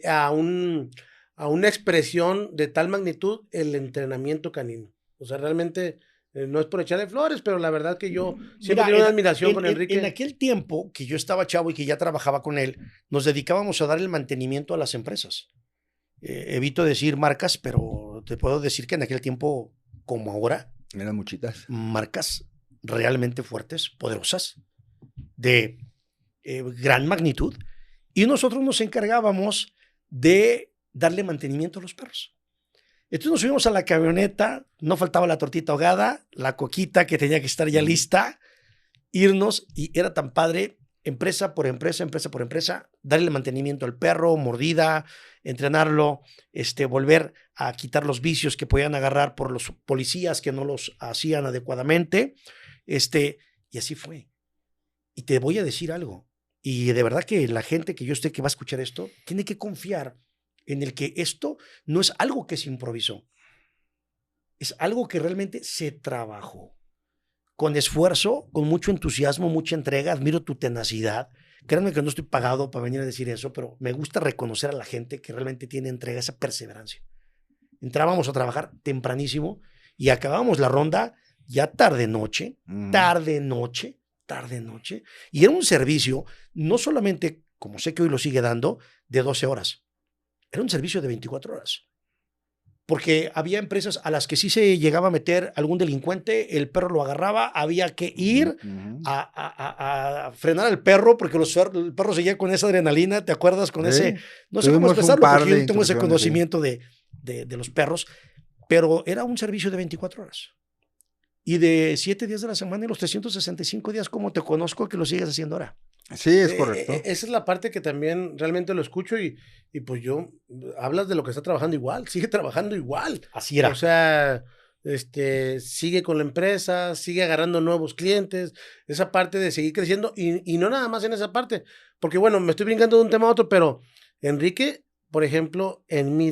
a una expresión de tal magnitud el entrenamiento canino. O sea, realmente no es por echarle flores, pero la verdad que yo siempre tengo una admiración con Enrique. En aquel tiempo que yo estaba chavo y que ya trabajaba con él, nos dedicábamos a dar el mantenimiento a las empresas. Evito decir marcas, pero te puedo decir que en aquel tiempo, como ahora, eran muchitas. Marcas realmente fuertes, poderosas, de gran magnitud, y nosotros nos encargábamos de darle mantenimiento a los perros. Entonces nos subimos a la camioneta, no faltaba la tortita ahogada, la coquita que tenía que estar ya lista, irnos, y era tan padre, empresa por empresa, darle mantenimiento al perro, mordida, entrenarlo, volver a quitar los vicios que podían agarrar por los policías que no los hacían adecuadamente, y así fue. Y te voy a decir algo, y de verdad que la gente que yo sé que va a escuchar esto, tiene que confiar en el que esto no es algo que se improvisó, es algo que realmente se trabajó con esfuerzo, con mucho entusiasmo, mucha entrega. Admiro tu tenacidad. Créanme que no estoy pagado para venir a decir eso, pero me gusta reconocer a la gente que realmente tiene entrega, esa perseverancia. Entrábamos a trabajar tempranísimo y acabábamos la ronda ya tarde-noche, y era un servicio, no solamente, como sé que hoy lo sigue dando, de 12 horas. Era un servicio de 24 horas. Porque había empresas a las que sí se llegaba a meter algún delincuente, el perro lo agarraba, había que ir a frenar al perro, porque el perro seguía con esa adrenalina, ¿te acuerdas? Con ese, no sé cómo expresarlo, porque yo tengo ese conocimiento de los perros, pero era un servicio de 24 horas. Y de 7 días de la semana y los 365 días, como te conozco, que lo sigues haciendo ahora. Sí, es correcto. Esa es la parte que también realmente lo escucho y pues yo, hablas de lo que está trabajando igual, sigue trabajando igual. Así era. O sea, sigue con la empresa, sigue agarrando nuevos clientes, esa parte de seguir creciendo y no nada más en esa parte, porque bueno, me estoy brincando de un tema a otro, pero Enrique, por ejemplo, en mi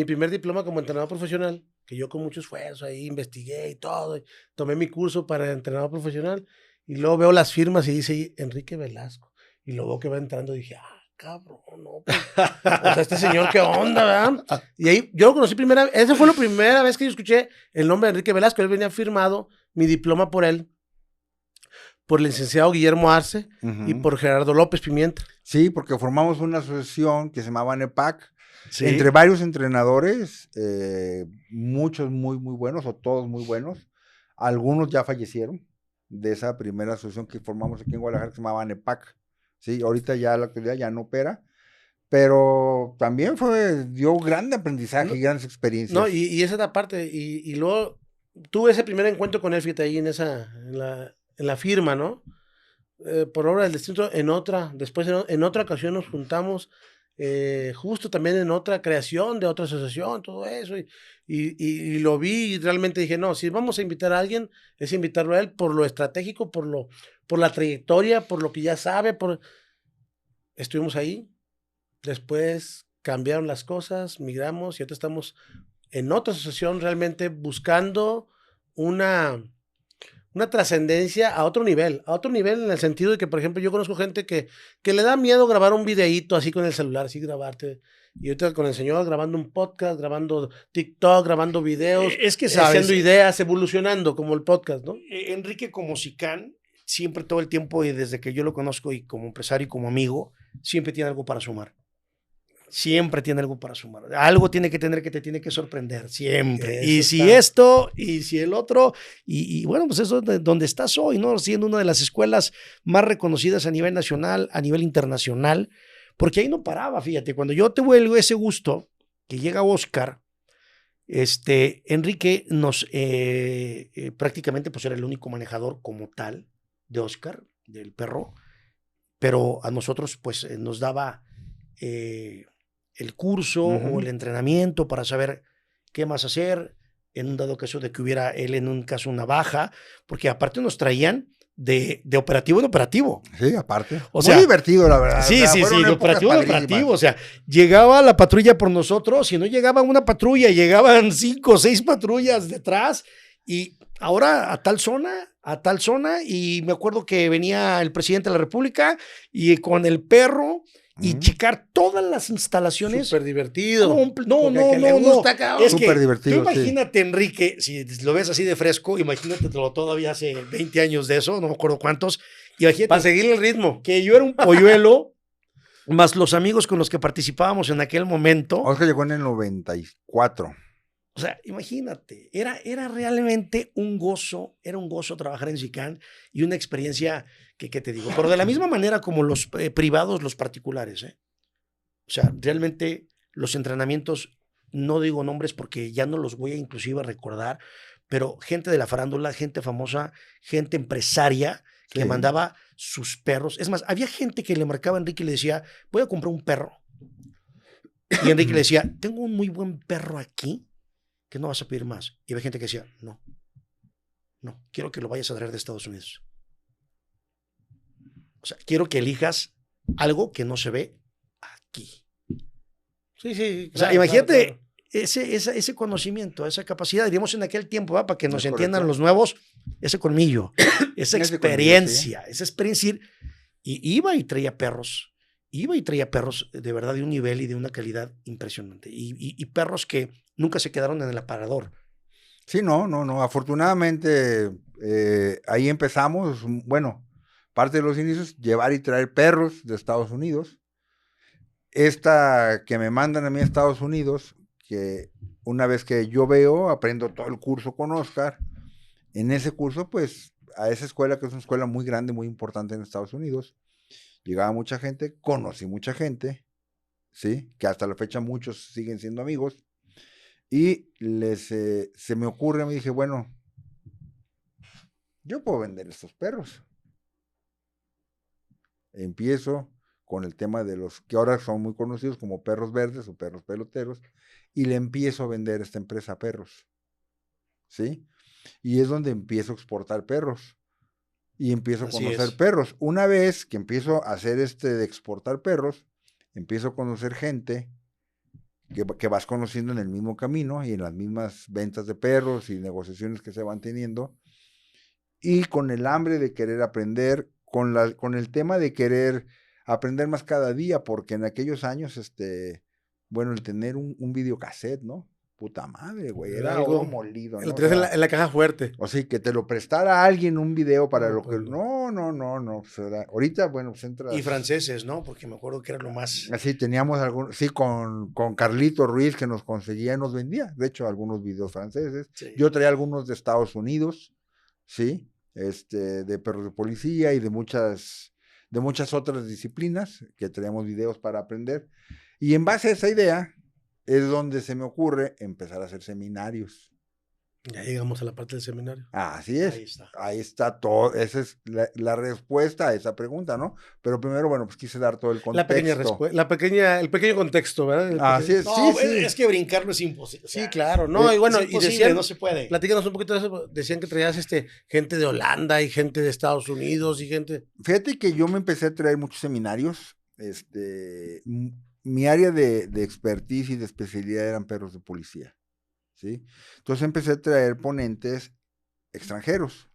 primer diploma como entrenador profesional, que yo con mucho esfuerzo ahí investigué y todo, y tomé mi curso para entrenador profesional, y luego veo las firmas y dice ahí, Enrique Velasco. Y luego que va entrando dije, cabrón, no. Pues, o sea, este señor, ¿qué onda, verdad? Y ahí yo lo conocí esa fue la primera vez que yo escuché el nombre de Enrique Velasco. Él venía firmado, mi diploma por él, por el licenciado Guillermo Arce y por Gerardo López Pimienta. Sí, porque formamos una asociación que se llamaba NEPAC, ¿Sí? Entre varios entrenadores, muchos muy, muy buenos, o todos muy buenos. Algunos ya fallecieron de esa primera asociación que formamos aquí en Guadalajara, que se llamaba NEPAC. Sí, ahorita ya la actualidad ya no opera, pero también dio gran aprendizaje y grandes experiencias. No, y esa es la parte, y luego tuve ese primer encuentro con él, fíjate, ahí en la firma, ¿no? Por obra del destino, después en otra ocasión nos juntamos justo también en otra creación de otra asociación, todo eso, y lo vi y realmente dije, no, si vamos a invitar a alguien, es invitarlo a él por lo estratégico, por la trayectoria, por lo que ya sabe, estuvimos ahí, después cambiaron las cosas, migramos y ahora estamos en otra asociación realmente buscando una trascendencia a otro nivel en el sentido de que, por ejemplo, yo conozco gente que le da miedo grabar un videíto así con el celular, así grabarte. Y ahorita con el señor grabando un podcast, grabando TikTok, grabando videos, Es que sabes, haciendo ideas, evolucionando como el podcast, ¿no? Enrique como Sicán, siempre todo el tiempo y desde que yo lo conozco y como empresario y como amigo, siempre tiene algo para sumar. Siempre tiene algo para sumar. Algo tiene que tener que te tiene que sorprender, siempre. Eso y si está. esto, y si el otro, y bueno, pues eso es donde estás hoy, ¿no? Siendo una de las escuelas más reconocidas a nivel nacional, a nivel internacional, porque ahí no paraba, fíjate, cuando yo te vuelvo ese gusto, que llega Oscar, Enrique nos prácticamente pues era el único manejador como tal de Oscar, del perro, pero a nosotros pues nos daba el curso o el entrenamiento para saber qué más hacer en un dado caso de que hubiera él en un caso una baja, porque aparte nos traían de operativo en operativo. Sí, aparte. O sea, muy divertido, la verdad. Sí, O sea, sí, fueron de épocas operativo en padrísimas. operativo. O sea, llegaba la patrulla por nosotros, si no llegaba una patrulla, llegaban 5 o 6 patrullas detrás y ahora a tal zona, y me acuerdo que venía el presidente de la República y con el perro y checar todas las instalaciones. Súper divertido. No, Porque no, a que le no, gusta, no. cabrón. Es que Súper divertido, tú imagínate, Enrique, si lo ves así de fresco, imagínatelo todavía hace 20 años de eso, no me acuerdo cuántos. Imagínate Para seguir el ritmo. que yo era un polluelo, más los amigos con los que participábamos en aquel momento. Oscar llegó en el 94. O sea, imagínate, era realmente un gozo, era un gozo trabajar en Sicán y una experiencia que te digo, pero de la misma manera como los privados, los particulares, ¿eh? O sea, realmente los entrenamientos, no digo nombres porque ya no los voy a inclusive a recordar, pero gente de la farándula, gente famosa, gente empresaria que le mandaba sus perros. Es más, había gente que le marcaba a Enrique y le decía, voy a comprar un perro. Y Enrique le decía, tengo un muy buen perro aquí, que no vas a pedir más. Y había gente que decía, no, quiero que lo vayas a traer de Estados Unidos. O sea, quiero que elijas algo que no se ve aquí. Sí, sí. O sea, imagínate ese conocimiento, esa capacidad, diríamos en aquel tiempo, ¿va? Para que nos entiendan los nuevos, ese colmillo, esa experiencia, esa experiencia. Y iba y traía perros de verdad de un nivel y de una calidad impresionante. Y perros que nunca se quedaron en el aparador. Sí, no. Afortunadamente, ahí empezamos, bueno, parte de los inicios, llevar y traer perros de Estados Unidos. Esta que me mandan a mí a Estados Unidos, que una vez que yo veo, aprendo todo el curso con Oscar. En ese curso, pues, a esa escuela, que es una escuela muy grande, muy importante en Estados Unidos, llegaba mucha gente, conocí mucha gente, ¿sí? Que hasta la fecha muchos siguen siendo amigos. Y se me ocurre, me dije, bueno, yo puedo vender estos perros. Empiezo con el tema de los que ahora son muy conocidos como perros verdes o perros peloteros, y le empiezo a vender a esta empresa perros, ¿sí? Y es donde empiezo a exportar perros, y empiezo a conocer perros. Una vez que empiezo a hacer de exportar perros, empiezo a conocer gente que vas conociendo en el mismo camino y en las mismas ventas de perros y negociaciones que se van teniendo, y con el hambre de querer aprender, con el tema de querer aprender más cada día, porque en aquellos años, bueno, el tener un videocassette, ¿no? Puta madre, güey, era algo molido, ¿no? Lo traes en la caja fuerte. O sea, que te lo prestara alguien un video para lo pues que... No. Pues ahorita, bueno, pues entras... Y franceses, ¿no? Porque me acuerdo que era lo más... Así teníamos algunos, sí, con Carlito Ruiz, que nos conseguía y nos vendía, de hecho, algunos videos franceses. Sí. Yo traía algunos de Estados Unidos, sí, de perros de policía y de muchas otras disciplinas que traíamos videos para aprender. Y en base a esa idea es donde se me ocurre empezar a hacer seminarios. Ya llegamos a la parte del seminario. Así es. Ahí está. Ahí está todo. Esa es la respuesta a esa pregunta, ¿no? Pero primero, bueno, pues quise dar todo el La pequeña contexto. respuesta, el pequeño contexto, ¿verdad? El Así pequeño- es, No, sí, sí. es que brincarlo es imposible. O Sí, sea, claro, no, y bueno, es y imposible, decían, no se puede. platícanos un poquito de eso, decían que traías gente de Holanda y gente de Estados Unidos y gente... Fíjate que yo me empecé a traer muchos seminarios. Mi área de expertise y de especialidad eran perros de policía, ¿sí? Entonces empecé a traer ponentes extranjeros.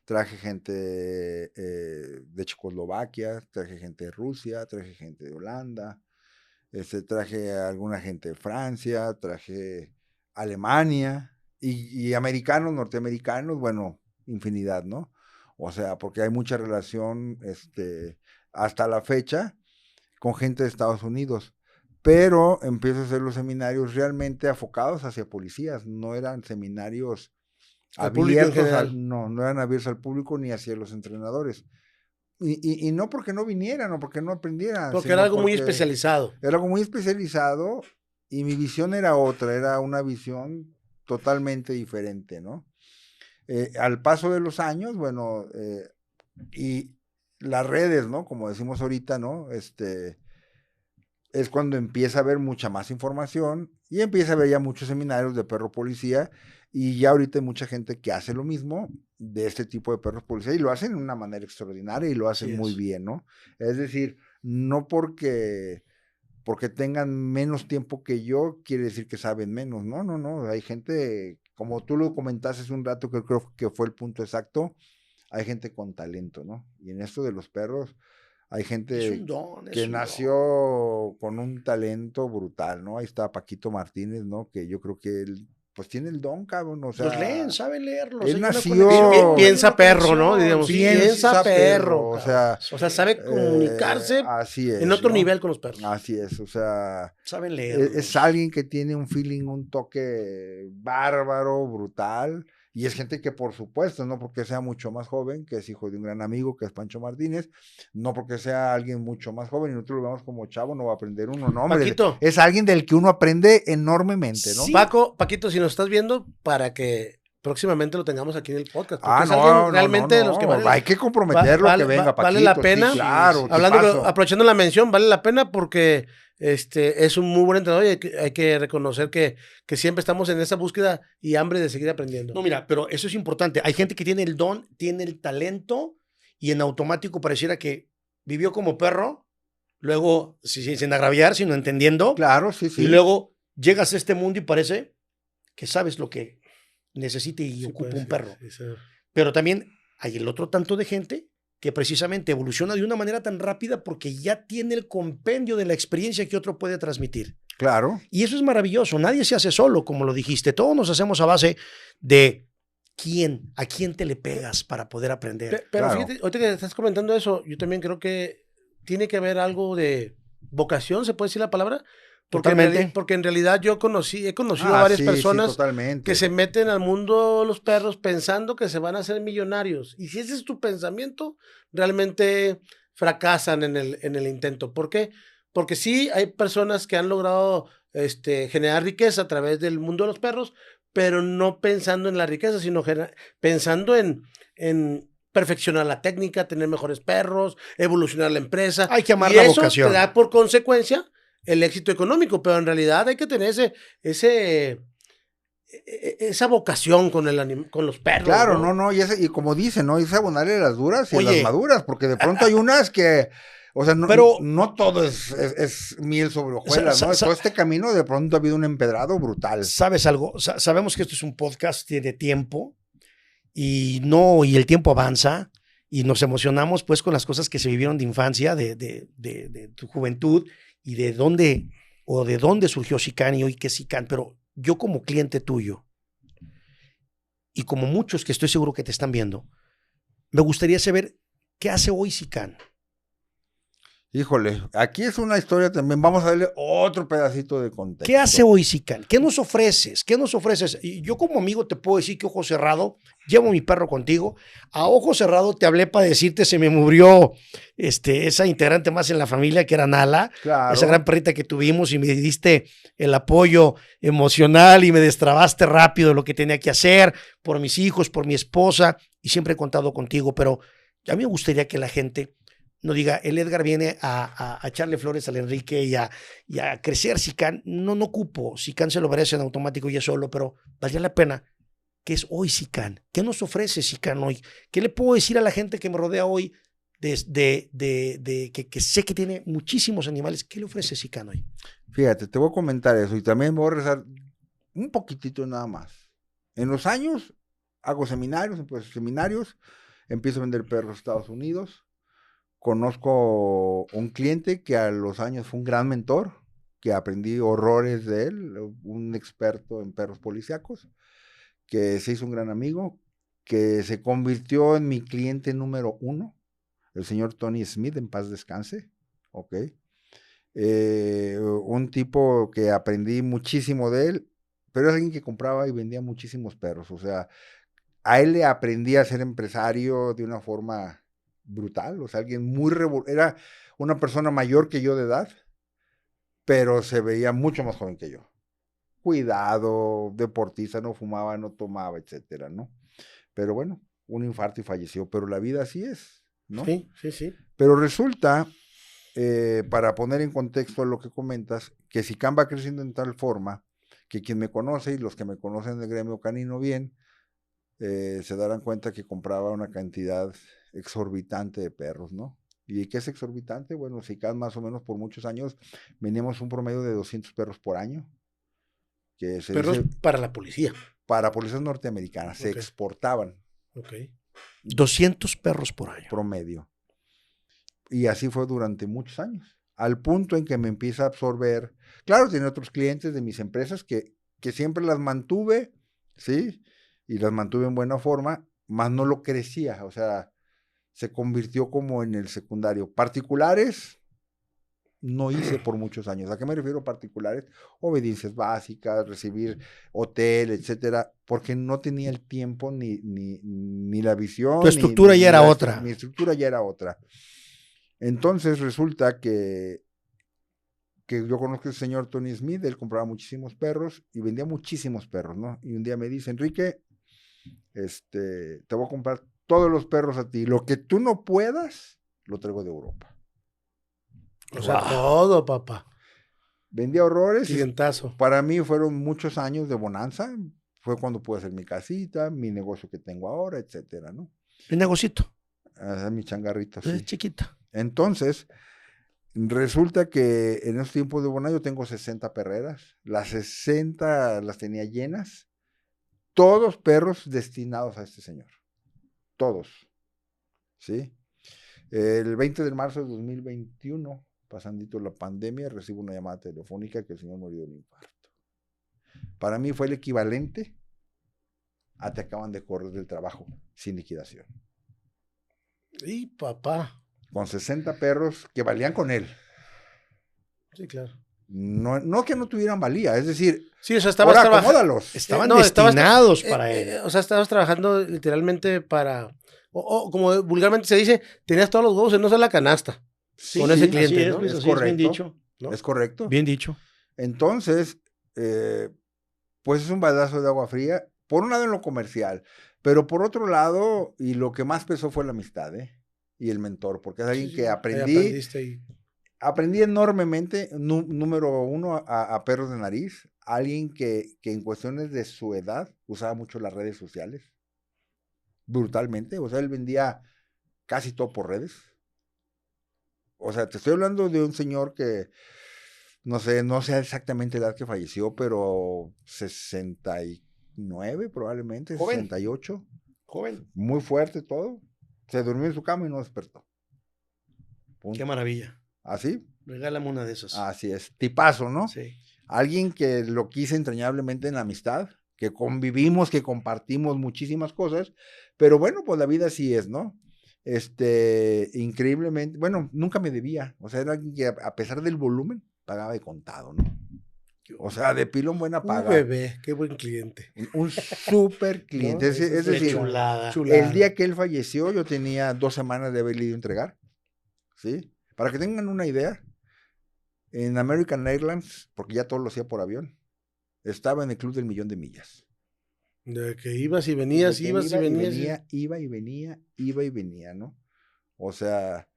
Traje gente de Checoslovaquia, traje gente de Rusia, traje gente de Holanda, traje a alguna gente de Francia, traje Alemania y americanos, norteamericanos, bueno, infinidad, ¿no? O sea, porque hay mucha relación hasta la fecha con gente de Estados Unidos. Pero empiezo a hacer los seminarios realmente enfocados hacia policías, no eran seminarios Al público en abiertos, general. no eran abiertos al público ni hacia los entrenadores. Y no porque no vinieran o porque no aprendieran. Porque sino era algo muy porque especializado. Era algo muy especializado y mi visión era otra, era una visión totalmente diferente, ¿no? Al paso de los años, bueno, y las redes, ¿no? Como decimos ahorita, ¿no? Es cuando empieza a haber mucha más información y empieza a haber ya muchos seminarios de perro policía y ya ahorita hay mucha gente que hace lo mismo de este tipo de perros policía y lo hacen de una manera extraordinaria y lo hacen Así muy es. bien, ¿no? Es decir, no porque tengan menos tiempo que yo, quiere decir que saben menos. No, no, no. Hay gente, como tú lo comentaste hace un rato, que creo que fue el punto exacto, hay gente con talento, ¿no? Y en esto de los perros, hay Es gente un don, que es un don. nació con un talento brutal, ¿no? Ahí está Paquito Martínez, ¿no? Que yo creo que él, pues tiene el don, cabrón, o sea. Los leen, saben leerlos. él hay una nació- conexión, hay Piensa una perro, ¿no? conexión, Digamos, sí. piensa perro, o cabrón. sea. O sea, sabe comunicarse Así es. en otro ¿no? nivel con los perros. Así es, o sea. Saben Es leerlos. alguien que tiene un feeling, un toque bárbaro, brutal, y es gente que por supuesto, no porque sea mucho más joven, que es hijo de un gran amigo que es Pancho Martínez, no porque sea alguien mucho más joven y nosotros lo vemos como chavo, no va a aprender uno, no, hombre, Paquito. es alguien del que uno aprende enormemente, ¿no? Sí. Paquito, si nos estás viendo, para que próximamente lo tengamos aquí en el podcast. Porque Ah, es no, alguien no, realmente no, de los que no, vale. hay que comprometerlo, que venga Paquito, vale la pena. sí, claro, Hablando, tipazo. aprovechando la mención, vale la pena porque es un muy buen entrenador y hay que reconocer que siempre estamos en esa búsqueda y hambre de seguir aprendiendo. No, mira, pero eso es importante. Hay gente que tiene el don, tiene el talento y en automático pareciera que vivió como perro, luego sin agraviar, sino entendiendo. Claro, sí, sí. Y luego llegas a este mundo y parece que sabes lo que necesita y Sí, ocupa pues, un perro. sí. Pero también hay el otro tanto de gente que precisamente evoluciona de una manera tan rápida porque ya tiene el compendio de la experiencia que otro puede transmitir. Claro. Y eso es maravilloso. Nadie se hace solo, como lo dijiste. Todos nos hacemos a base de a quién te le pegas para poder aprender. Pero Claro. fíjate, ahorita que estás comentando eso, yo también creo que tiene que haber algo de vocación, ¿se puede decir la palabra? Totalmente. Porque en realidad he conocido a varias sí, personas sí, totalmente. que se meten al mundo de los perros pensando que se van a hacer millonarios. Y si ese es tu pensamiento, realmente fracasan en el intento. ¿Por qué? Porque sí hay personas que han logrado generar riqueza a través del mundo de los perros, pero no pensando en la riqueza, sino pensando en perfeccionar la técnica, tener mejores perros, evolucionar la empresa. Hay que amar y la eso vocación. te da por consecuencia el éxito económico, pero en realidad hay que tener esa vocación con los perros. Claro, ¿no? no, y como dicen, ¿no? Es abonarle las duras y a Oye. las maduras, porque de pronto hay unas que, o sea, Pero- no todo es miel sobre hojuelas, ¿no? Todo este camino de pronto ha habido un empedrado brutal. ¿Sabes algo? Sabemos que esto es un podcast de tiempo y el tiempo avanza y nos emocionamos pues con las cosas que se vivieron de infancia, de tu juventud y de dónde surgió Sican y hoy que es Sican. Pero yo como cliente tuyo y como muchos que estoy seguro que te están viendo, me gustaría saber qué hace hoy Sican. Híjole, aquí es una historia también. Vamos a darle otro pedacito de contexto. ¿Qué hace hoy Sican? ¿Qué nos ofreces? ¿Qué nos ofreces? Y yo como amigo te puedo decir que ojo cerrado, llevo mi perro contigo. A ojo cerrado te hablé para decirte se me murió esa integrante más en la familia que era Nala, Claro. esa gran perrita que tuvimos y me diste el apoyo emocional y me destrabaste rápido lo que tenía que hacer por mis hijos, por mi esposa y siempre he contado contigo, pero a mí me gustaría que la gente no diga, el Edgar viene a echarle flores al Enrique y a crecer Sican. No ocupo. Sican se lo merece en automático ya solo, pero valdría la pena. ¿Qué es hoy Sican? ¿Qué nos ofrece Sican hoy? ¿Qué le puedo decir a la gente que me rodea hoy que sé que tiene muchísimos animales? ¿Qué le ofrece Sican hoy? Fíjate, te voy a comentar eso y también voy a rezar un poquitito nada más. En los años hago seminarios, empiezo a vender perros a Estados Unidos. Conozco un cliente que a los años fue un gran mentor, que aprendí horrores de él, un experto en perros policíacos, que se hizo un gran amigo, que se convirtió en mi cliente número 1, el señor Tony Smith, en paz descanse, ok. Un tipo que aprendí muchísimo de él, pero es alguien que compraba y vendía muchísimos perros, o sea, a él le aprendí a ser empresario de una forma brutal, o sea, alguien era una persona mayor que yo de edad, pero se veía mucho más joven que yo. Cuidado, deportista, no fumaba, no tomaba, etcétera, ¿no? Pero bueno, un infarto y falleció, pero la vida así es, ¿no? Sí, sí, sí. Pero resulta, para poner en contexto lo que comentas, que Sican va creciendo en tal forma que quien me conoce y los que me conocen del gremio canino bien, se darán cuenta que compraba una cantidad exorbitante de perros, ¿no? ¿Y qué es exorbitante? Bueno, Sican más o menos por muchos años veníamos un promedio de 200 perros por año. Que se Perros dice, para la policía. para policías norteamericanas, se Ok. exportaban 200 perros por año. promedio. Y así fue durante muchos años, al punto en que me empieza a absorber. Claro, tenía otros clientes de mis empresas que siempre las mantuve, ¿sí? Y las mantuve en buena forma, más no lo crecía, o sea, se convirtió como en el secundario. Particulares no hice por muchos años. ¿A qué me refiero particulares? Obediencias básicas, recibir hotel, etcétera, porque no tenía el tiempo ni la visión. Tu estructura ya era otra. Mi estructura ya era otra. Entonces resulta que yo conozco al señor Tony Smith, él compraba muchísimos perros y vendía muchísimos perros, ¿no? Y un día me dice, Enrique, te voy a comprar todos los perros a ti. Lo que tú no puedas, lo traigo de Europa. O sea, todo, papá. Vendía horrores. Clientazo. Para mí fueron muchos años de bonanza. Fue cuando pude hacer mi casita, mi negocio que tengo ahora, etcétera, ¿no? El negocito. Mi changarrito, sí. Chiquita. Entonces, resulta que en esos tiempos de bonanza yo tengo 60 perreras. Las 60 las tenía llenas. Todos perros destinados a este señor. Todos. ¿Sí? El 20 de marzo de 2021, pasandito la pandemia, recibo una llamada telefónica que el señor murió de un infarto. Para mí fue el equivalente a te acaban de correr del trabajo sin liquidación. Y papá. Con 60 perros que valían con él. Sí, claro. No que no tuvieran valía, es decir, sí, o sea, estabas ahora acomódalos. Estaban destinados para él. O sea, estabas trabajando literalmente para, o como vulgarmente se dice, tenías todos los huevos en una sola canasta. Sí, con ese cliente, así ¿no? Es, es así correcto. Es bien dicho. ¿no? Es correcto. Bien dicho. Entonces, pues es un baldazo de agua fría, por un lado en lo comercial, pero por otro lado, y lo que más pesó fue la amistad, y el mentor, porque es alguien que aprendí enormemente, número uno, a perros de nariz, alguien que en cuestiones de su edad usaba mucho las redes sociales, brutalmente, o sea, él vendía casi todo por redes. O sea, te estoy hablando de un señor que, no sé exactamente la edad que falleció, pero 69 probablemente, Joven. 68. Joven. Muy fuerte todo. Se durmió en su cama y no despertó. Qué maravilla. ¿Así? Regálame una de esas. Así es. Tipazo, ¿no? Sí. Alguien que lo quise entrañablemente en la amistad, que convivimos, que compartimos muchísimas cosas, pero bueno, pues la vida así es, ¿no? increíblemente, bueno, nunca me debía, o sea, era alguien que a pesar del volumen, pagaba de contado, ¿no? O sea, de pilón buena paga. Bebé, qué buen cliente. Un súper cliente. No, Es, eso es sí, decir, chulada. el día que él falleció, yo tenía 2 semanas de haberle ido a entregar, ¿sí? Para que tengan una idea, en American Airlines, porque ya todo lo hacía por avión, estaba en el club del 1,000,000 de millas. De que ibas y venías, De que ibas y venías. iba y venía, ¿no? O sea,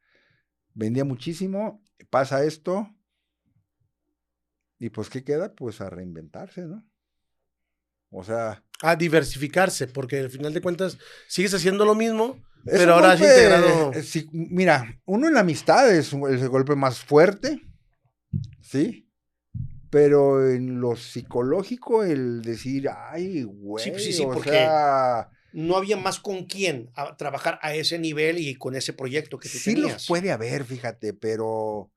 vendía muchísimo, pasa esto, y pues, ¿qué queda? Pues a reinventarse, ¿no? O sea... A diversificarse, porque al final de cuentas sigues haciendo lo mismo, es pero un ahora has golpe, integrado. mira, uno en la amistad es el golpe más fuerte, ¿sí? Pero en lo psicológico, el decir, ay, güey, Sí, o porque sea, no había más con quién trabajar a ese nivel y con ese proyecto que tú sí tenías. los puede haber, fíjate, pero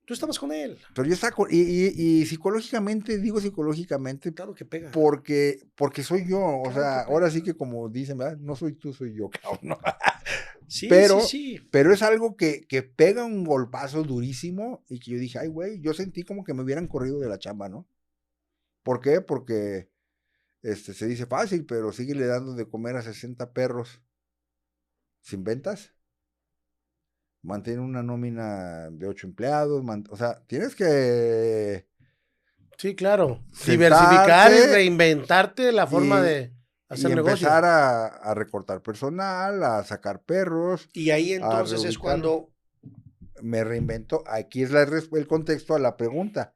Tú estabas con él. yo estaba y psicológicamente, digo psicológicamente, Claro que pega. porque soy yo, o Claro sea, que pega. ahora sí que como dicen, ¿verdad? No soy tú, soy yo, cabrón, ¿no? Sí, pero, sí. pero es algo que pega un golpazo durísimo y que yo dije, ay, güey, yo sentí como que me hubieran corrido de la chamba, ¿no? ¿Por qué? Porque se dice fácil, pero síguele dando de comer a 60 perros sin ventas. Mantiene una nómina de 8 empleados, o sea, tienes que Sí, claro. sentarte Diversificar y reinventarte la forma y- de hacer y negocio. empezar a recortar personal, a sacar perros. Y ahí a entonces es reubicar. cuando Me reinvento. Aquí es el contexto a la pregunta.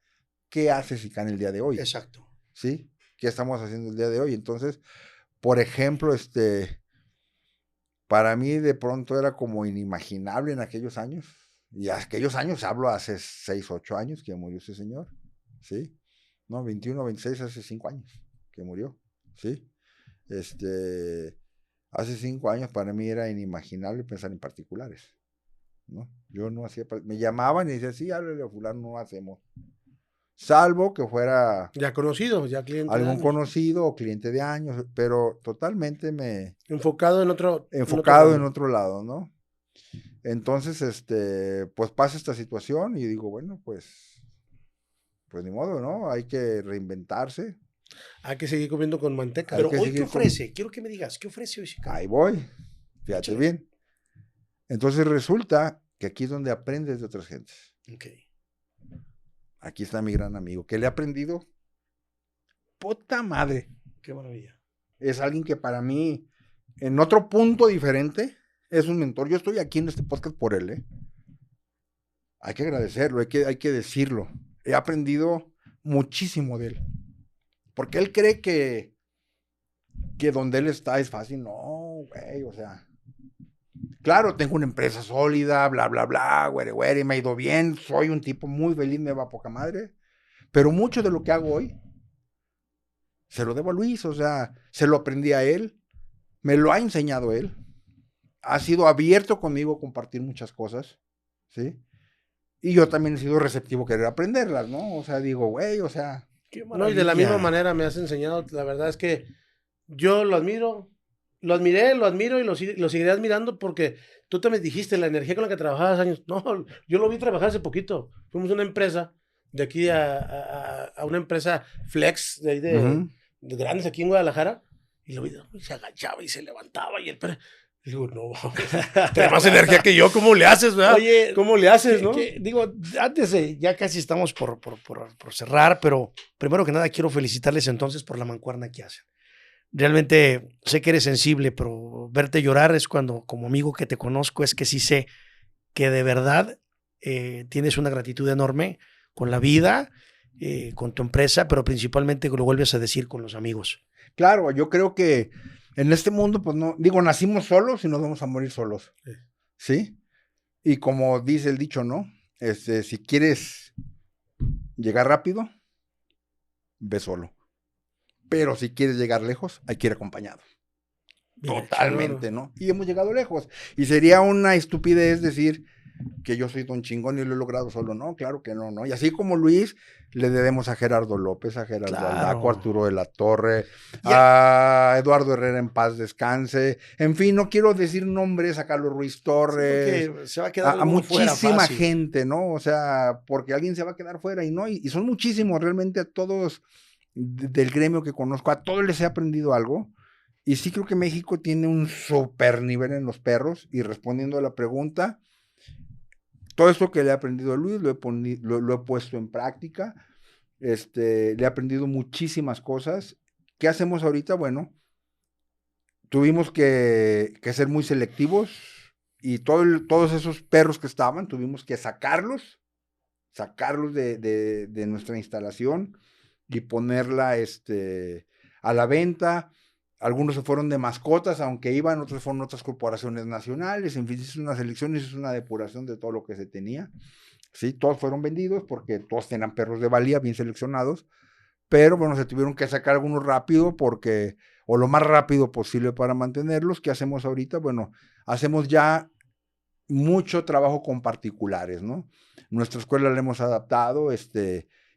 ¿Qué haces Icán el día de hoy? exacto. ¿Sí? ¿Qué estamos haciendo el día de hoy? Entonces, por ejemplo, para mí de pronto era como inimaginable en aquellos años. Y aquellos años, hablo hace 6, 8 años que murió ese señor. ¿Sí? No, 21, 26, hace 5 años que murió. ¿Sí? Hace 5 años para mí era inimaginable pensar en particulares, ¿no? Yo no hacía, me llamaban y decían, sí, háblale a fulano, no hacemos. Salvo que fuera Ya conocido, ya cliente. de algún años. conocido o cliente de años, pero totalmente Enfocado en otro. enfocado en ramo. otro lado, ¿no? Entonces, pues pasa esta situación y digo, bueno, pues ni modo, ¿no? Hay que reinventarse. Hay que seguir comiendo con manteca. Hay Pero que hoy, ¿qué seguir con- ofrece? Quiero que me digas, ¿qué ofrece hoy Sicán? Ahí voy, fíjate Échale. bien. Entonces resulta que aquí es donde aprendes de otras gentes. Ok. Aquí está mi gran amigo, que le he aprendido, puta madre. Qué maravilla. Es alguien que para mí, en otro punto diferente, es un mentor. Yo estoy aquí en este podcast por él, ¿eh? Hay que agradecerlo, hay que decirlo. He aprendido muchísimo de él. Porque él cree que donde él está es fácil. No, güey, o sea. Claro, tengo una empresa sólida, bla, bla, bla, güere, me ha ido bien, soy un tipo muy feliz, me va a poca madre. Pero mucho de lo que hago hoy se lo debo a Luis, o sea, se lo aprendí a él, me lo ha enseñado él, ha sido abierto conmigo a compartir muchas cosas, ¿sí? Y yo también he sido receptivo a querer aprenderlas, ¿no? O sea, digo, güey, o sea. Qué No, y de la misma maravilla. manera me has enseñado, la verdad es que yo lo admiro, lo admiré, lo admiro y lo seguiré admirando porque tú te me dijiste la energía con la que trabajabas años. No, yo lo vi trabajar hace poquito. Fuimos una empresa de aquí a una empresa flex de ahí de grandes aquí en Guadalajara y lo vi, se agachaba y se levantaba y el y digo, no, tiene más energía que yo, ¿cómo le haces, verdad? Oye, ¿cómo le haces, no? digo, antes de, ya casi estamos por cerrar, pero primero que nada quiero felicitarles entonces por la mancuerna que hacen. Realmente sé que eres sensible, pero verte llorar es cuando, como amigo que te conozco, es que sí sé que de verdad tienes una gratitud enorme con la vida, con tu empresa, pero principalmente lo vuelves a decir con los amigos. Claro, yo creo que en este mundo, pues no, digo, nacimos solos y nos vamos a morir solos. ¿Sí? Y como dice el dicho, ¿no? Si quieres llegar rápido, ve solo. Pero si quieres llegar lejos, hay que ir acompañado. Bien, Totalmente, ¿no? Y hemos llegado lejos. Y sería una estupidez decir, que yo soy don chingón y lo he logrado solo. No, claro que no, ¿no? Y así como Luis, le debemos a Gerardo López, a Gerardo Aldaco, a Arturo de la Torre, a Eduardo Herrera en paz descanse. En fin, no quiero decir nombres, a Carlos Ruiz Torres, sí, se va a quedar a muchísima gente, ¿no? O sea, porque alguien se va a quedar fuera y no, y son muchísimos realmente a todos del gremio que conozco, a todos les he aprendido algo. Y sí creo que México tiene un super nivel en los perros. Y respondiendo a la pregunta, todo esto que le he aprendido a Luis lo he puesto en práctica. Le he aprendido muchísimas cosas. ¿Qué hacemos ahorita? Bueno, tuvimos que ser muy selectivos y todos esos perros que estaban, tuvimos que sacarlos de nuestra instalación y ponerla a la venta. Algunos se fueron de mascotas, aunque iban, otros fueron otras corporaciones nacionales. En fin, es una selección y es una depuración de todo lo que se tenía. Sí, todos fueron vendidos porque todos tenían perros de valía bien seleccionados, pero bueno, se tuvieron que sacar algunos rápido o lo más rápido posible para mantenerlos. ¿Qué hacemos ahorita? Bueno, hacemos ya mucho trabajo con particulares, ¿no? Nuestra escuela la hemos adaptado,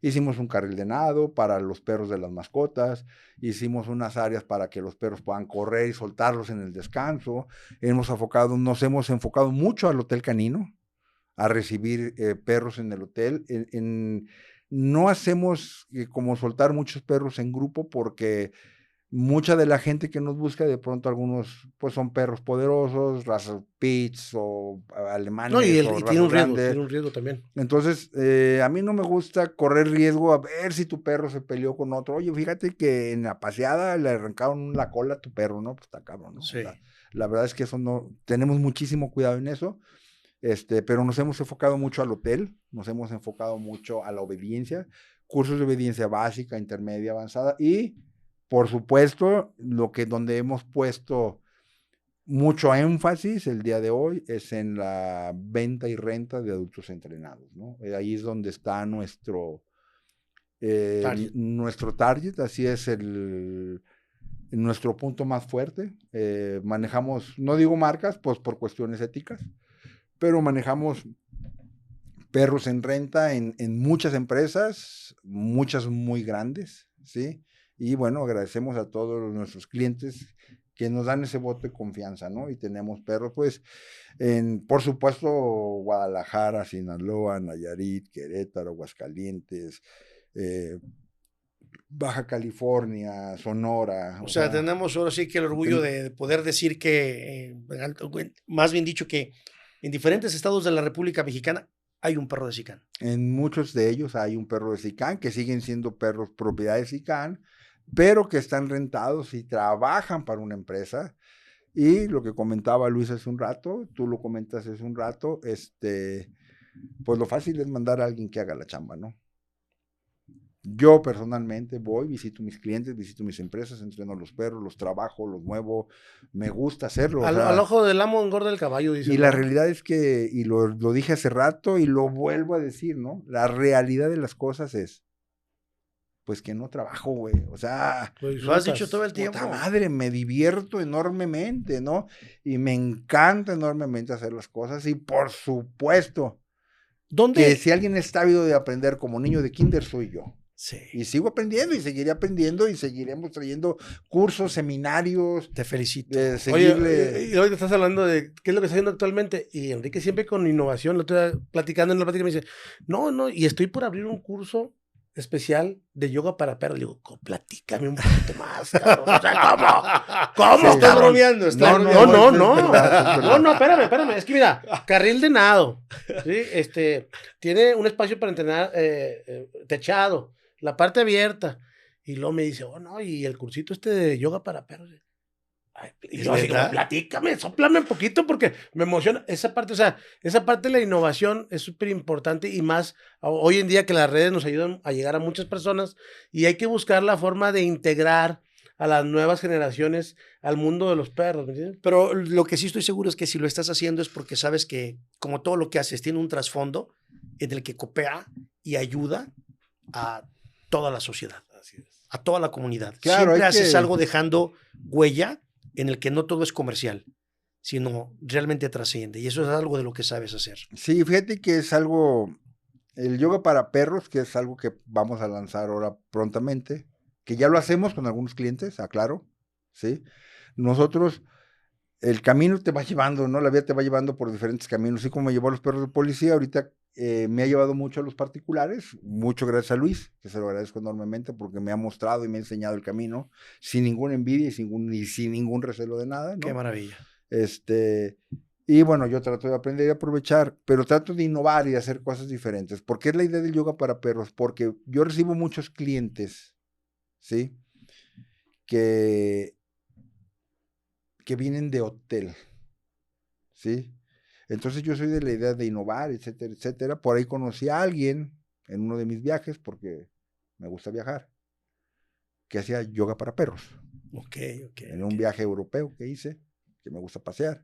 hicimos un carril de nado para los perros de las mascotas, hicimos unas áreas para que los perros puedan correr y soltarlos en el descanso. Nos hemos enfocado mucho al hotel canino, a recibir perros en el hotel. No hacemos como soltar muchos perros en grupo porque mucha de la gente que nos busca, de pronto algunos pues son perros poderosos, razas Spitz o alemanes. No, y tiene un riesgo también. Entonces, a mí no me gusta correr riesgo a ver si tu perro se peleó con otro. Oye, fíjate que en la paseada le arrancaron la cola a tu perro, ¿no? Pues está cabrón, ¿no? Sí. O sea, la verdad es que eso no, tenemos muchísimo cuidado en eso. Pero nos hemos enfocado mucho al hotel, nos hemos enfocado mucho a la obediencia, cursos de obediencia básica, intermedia, avanzada y, por supuesto, donde hemos puesto mucho énfasis el día de hoy es en la venta y renta de adultos entrenados, ¿no? Ahí es donde está nuestro target, así es nuestro punto más fuerte. Manejamos, no digo marcas, pues por cuestiones éticas, pero manejamos perros en renta en muchas empresas, muchas muy grandes, ¿sí? Y bueno, agradecemos a todos nuestros clientes que nos dan ese voto de confianza, ¿no? Y tenemos perros, pues, por supuesto, Guadalajara, Sinaloa, Nayarit, Querétaro, Aguascalientes, Baja California, Sonora. O sea, tenemos ahora sí que el orgullo de poder decir que, más bien dicho, que en diferentes estados de la República Mexicana hay un perro de SICAN. En muchos de ellos hay un perro de SICAN, que siguen siendo perros propiedad de SICAN, pero que están rentados y trabajan para una empresa. Y lo que comentaba Luis hace un rato, tú lo comentas hace un rato, pues lo fácil es mandar a alguien que haga la chamba, ¿no? Yo personalmente voy, visito mis clientes, visito mis empresas, entreno a los perros, los trabajo, los muevo, me gusta hacerlo. Al ojo del amo engorda el caballo, dice. Y la realidad es que, y lo dije hace rato y lo vuelvo a decir, ¿no? La realidad de las cosas es, pues que no trabajo, güey. O sea, lo has dicho todo el tiempo. Puta madre, me divierto enormemente, ¿no? Y me encanta enormemente hacer las cosas y por supuesto, que si alguien está ávido de aprender como niño de kinder soy yo. Sí. Y sigo aprendiendo y seguiré aprendiendo y seguiremos trayendo cursos, seminarios. Te felicito. Oye, y hoy te estás hablando de qué es lo que está haciendo actualmente. Y Enrique siempre con innovación, lo estoy platicando en la plática y me dice, no, y estoy por abrir un curso especial de yoga para perros. Le digo, platícame un poquito más, cabrón. O sea, ¿cómo? Sí, estás bromeando. No, espérame. Es que mira, carril de nado. ¿Sí? Tiene un espacio para entrenar techado. La parte abierta. Y luego me dice, no, y el cursito de yoga para perros. Ay, y yo digo, platícame, sóplame un poquito porque me emociona. Esa parte de la innovación es súper importante y más hoy en día que las redes nos ayudan a llegar a muchas personas y hay que buscar la forma de integrar a las nuevas generaciones al mundo de los perros, ¿me entiendes? Pero lo que sí estoy seguro es que si lo estás haciendo es porque sabes que, como todo lo que haces, tiene un trasfondo en el que coopera y ayuda a toda la sociedad, a toda la comunidad. Claro, siempre haces algo dejando huella en el que no todo es comercial. sino realmente trasciende. Y eso es algo de lo que sabes hacer. Sí, fíjate que es algo, el yoga para perros, que es algo que vamos a lanzar ahora prontamente, que ya lo hacemos con algunos clientes, aclaro, ¿sí? Nosotros, el camino te va llevando, ¿no? La vida te va llevando por diferentes caminos, así como me llevó a los perros de policía, ahorita me ha llevado mucho a los particulares, mucho gracias a Luis, que se lo agradezco enormemente porque me ha mostrado y me ha enseñado el camino, sin ninguna envidia y sin ningún recelo de nada, ¿no? Qué maravilla. Y bueno, yo trato de aprender y aprovechar, pero trato de innovar y de hacer cosas diferentes. ¿Por qué es la idea del yoga para perros? Porque yo recibo muchos clientes, ¿sí? Que vienen de hotel, ¿sí? Entonces yo soy de la idea de innovar, etcétera, etcétera. Por ahí conocí a alguien en uno de mis viajes, porque me gusta viajar, que hacía yoga para perros. Ok. En un viaje europeo que hice, que me gusta pasear.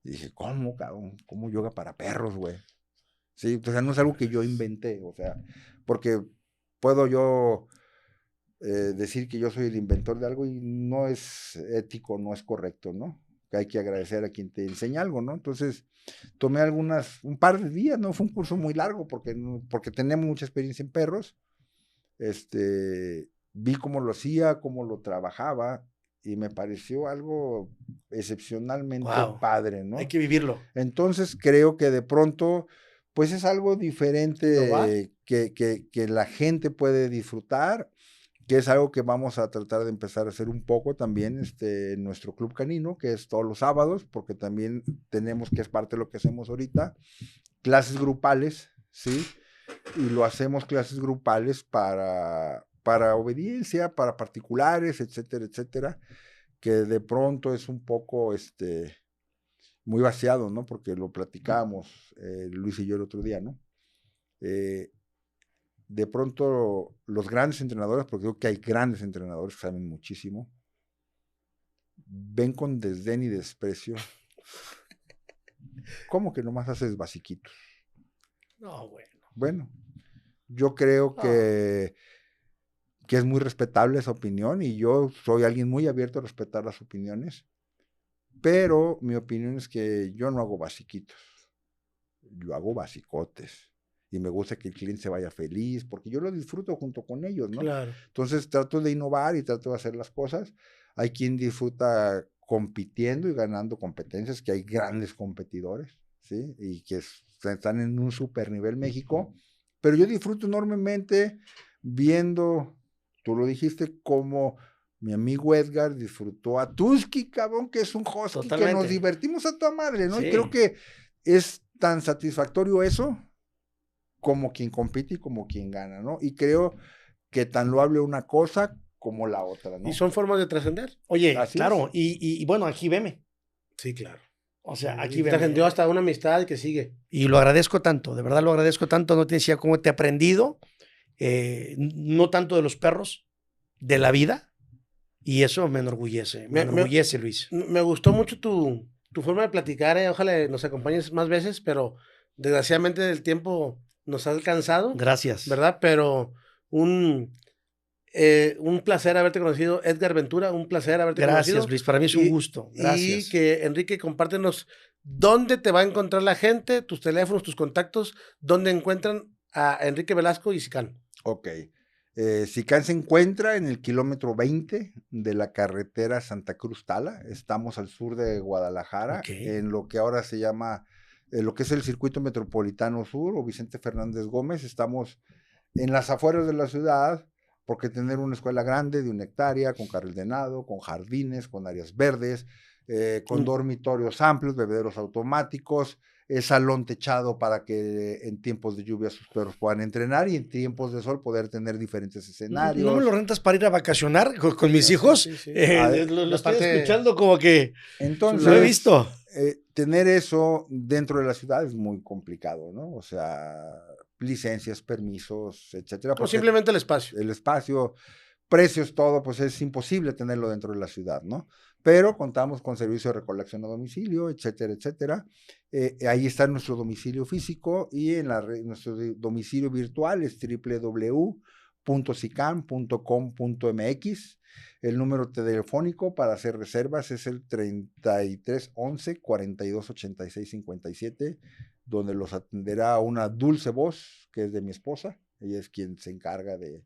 Y dije, ¿cómo, cabrón? ¿Cómo yoga para perros, güey? Sí, o sea, no es algo que yo inventé, o sea, porque puedo yo decir que yo soy el inventor de algo y no es ético, no es correcto, ¿no? Que hay que agradecer a quien te enseña algo, ¿no? Entonces, tomé un par de días, no fue un curso muy largo porque tenemos mucha experiencia en perros. Vi cómo lo hacía, cómo lo trabajaba y me pareció algo excepcionalmente padre, ¿no? Hay que vivirlo. Entonces, creo que de pronto, pues es algo diferente que la gente puede disfrutar, que es algo que vamos a tratar de empezar a hacer un poco también en nuestro club canino, que es todos los sábados, porque también tenemos, que es parte de lo que hacemos ahorita, clases grupales, ¿sí? Y lo hacemos clases grupales para obediencia, para particulares, etcétera, etcétera, que de pronto es un poco, muy vaciado, ¿no? Porque lo platicábamos Luis y yo el otro día, ¿no? De pronto los grandes entrenadores, porque creo que hay grandes entrenadores que saben muchísimo, ven con desdén y desprecio. ¿Cómo que nomás haces basiquitos? No, bueno. Bueno, yo creo que es muy respetable esa opinión y yo soy alguien muy abierto a respetar las opiniones, pero mi opinión es que yo no hago basiquitos, yo hago basicotes. Y me gusta que el cliente se vaya feliz, porque yo lo disfruto junto con ellos, ¿no? Claro. Entonces trato de innovar y trato de hacer las cosas. Hay quien disfruta compitiendo y ganando competencias, que hay grandes competidores, ¿sí? Y que están en un super nivel México. Pero yo disfruto enormemente viendo, tú lo dijiste, como mi amigo Edgar disfrutó a Tusky, cabrón, que es un husky. Totalmente. Que nos divertimos a toda madre, ¿no? Sí. Y creo que es tan satisfactorio eso como quien compite y como quien gana, ¿no? Y creo que tan loable una cosa como la otra, ¿no? Y son formas de trascender. Oye, así claro, y bueno, aquí veme. Sí, claro. O sea, aquí veme. Trascendió hasta una amistad que sigue. Y lo agradezco tanto, de verdad lo agradezco tanto, no te decía cómo te he aprendido, no tanto de los perros, de la vida, y eso me enorgullece, Luis. Me gustó mucho tu forma de platicar, ojalá nos acompañes más veces, pero desgraciadamente el tiempo nos ha alcanzado. Gracias. ¿Verdad? Pero un placer haberte conocido, Edgar Ventura, un placer haberte conocido. Gracias, Luis, para mí es un gusto. Gracias. Y que, Enrique, compártenos dónde te va a encontrar la gente, tus teléfonos, tus contactos, dónde encuentran a Enrique Velasco y Sicán. Ok. Sicán se encuentra en el kilómetro 20 de la carretera Santa Cruz-Tala. Estamos al sur de Guadalajara, en lo que ahora se llama lo que es el Circuito Metropolitano Sur o Vicente Fernández Gómez. Estamos en las afueras de la ciudad, porque tener una escuela grande de 1 hectárea, con carril de nado, con jardines, con áreas verdes, con dormitorios amplios, bebederos automáticos, salón techado para que en tiempos de lluvia sus perros puedan entrenar y en tiempos de sol poder tener diferentes escenarios. ¿No me lo rentas para ir a vacacionar con mis hijos? Sí. Lo estoy escuchando como que entonces, lo he visto. Tener eso dentro de la ciudad es muy complicado, ¿no? O sea, licencias, permisos, etcétera. O simplemente el espacio. El espacio, precios, todo, pues es imposible tenerlo dentro de la ciudad, ¿no? Pero contamos con servicio de recolección a domicilio, etcétera, etcétera. Ahí está nuestro domicilio físico y nuestro domicilio virtual es www.sican.com.mx. El número telefónico para hacer reservas es el 3311-4286-57, donde los atenderá una dulce voz, que es de mi esposa. Ella es quien se encarga de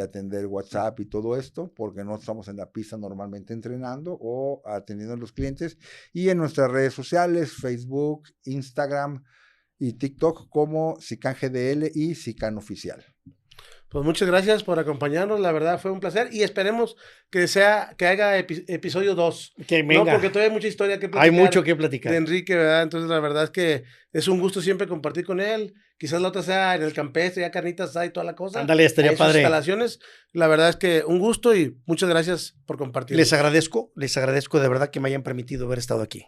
atender WhatsApp y todo esto, porque no estamos en la pista normalmente entrenando o atendiendo a los clientes. Y en nuestras redes sociales, Facebook, Instagram y TikTok, como Sican GDL y Sican Oficial. Pues muchas gracias por acompañarnos, la verdad fue un placer y esperemos que haya episodio 2. Que venga. No, porque todavía hay mucha historia que platicar. Hay mucho que platicar. De Enrique, ¿verdad? Entonces la verdad es que es un gusto siempre compartir con él. Quizás la otra sea en el campestre, ya carnitas y toda la cosa. Ándale, estaría ahí sus padre. Instalaciones. La verdad es que un gusto y muchas gracias por compartir. Les agradezco de verdad que me hayan permitido haber estado aquí.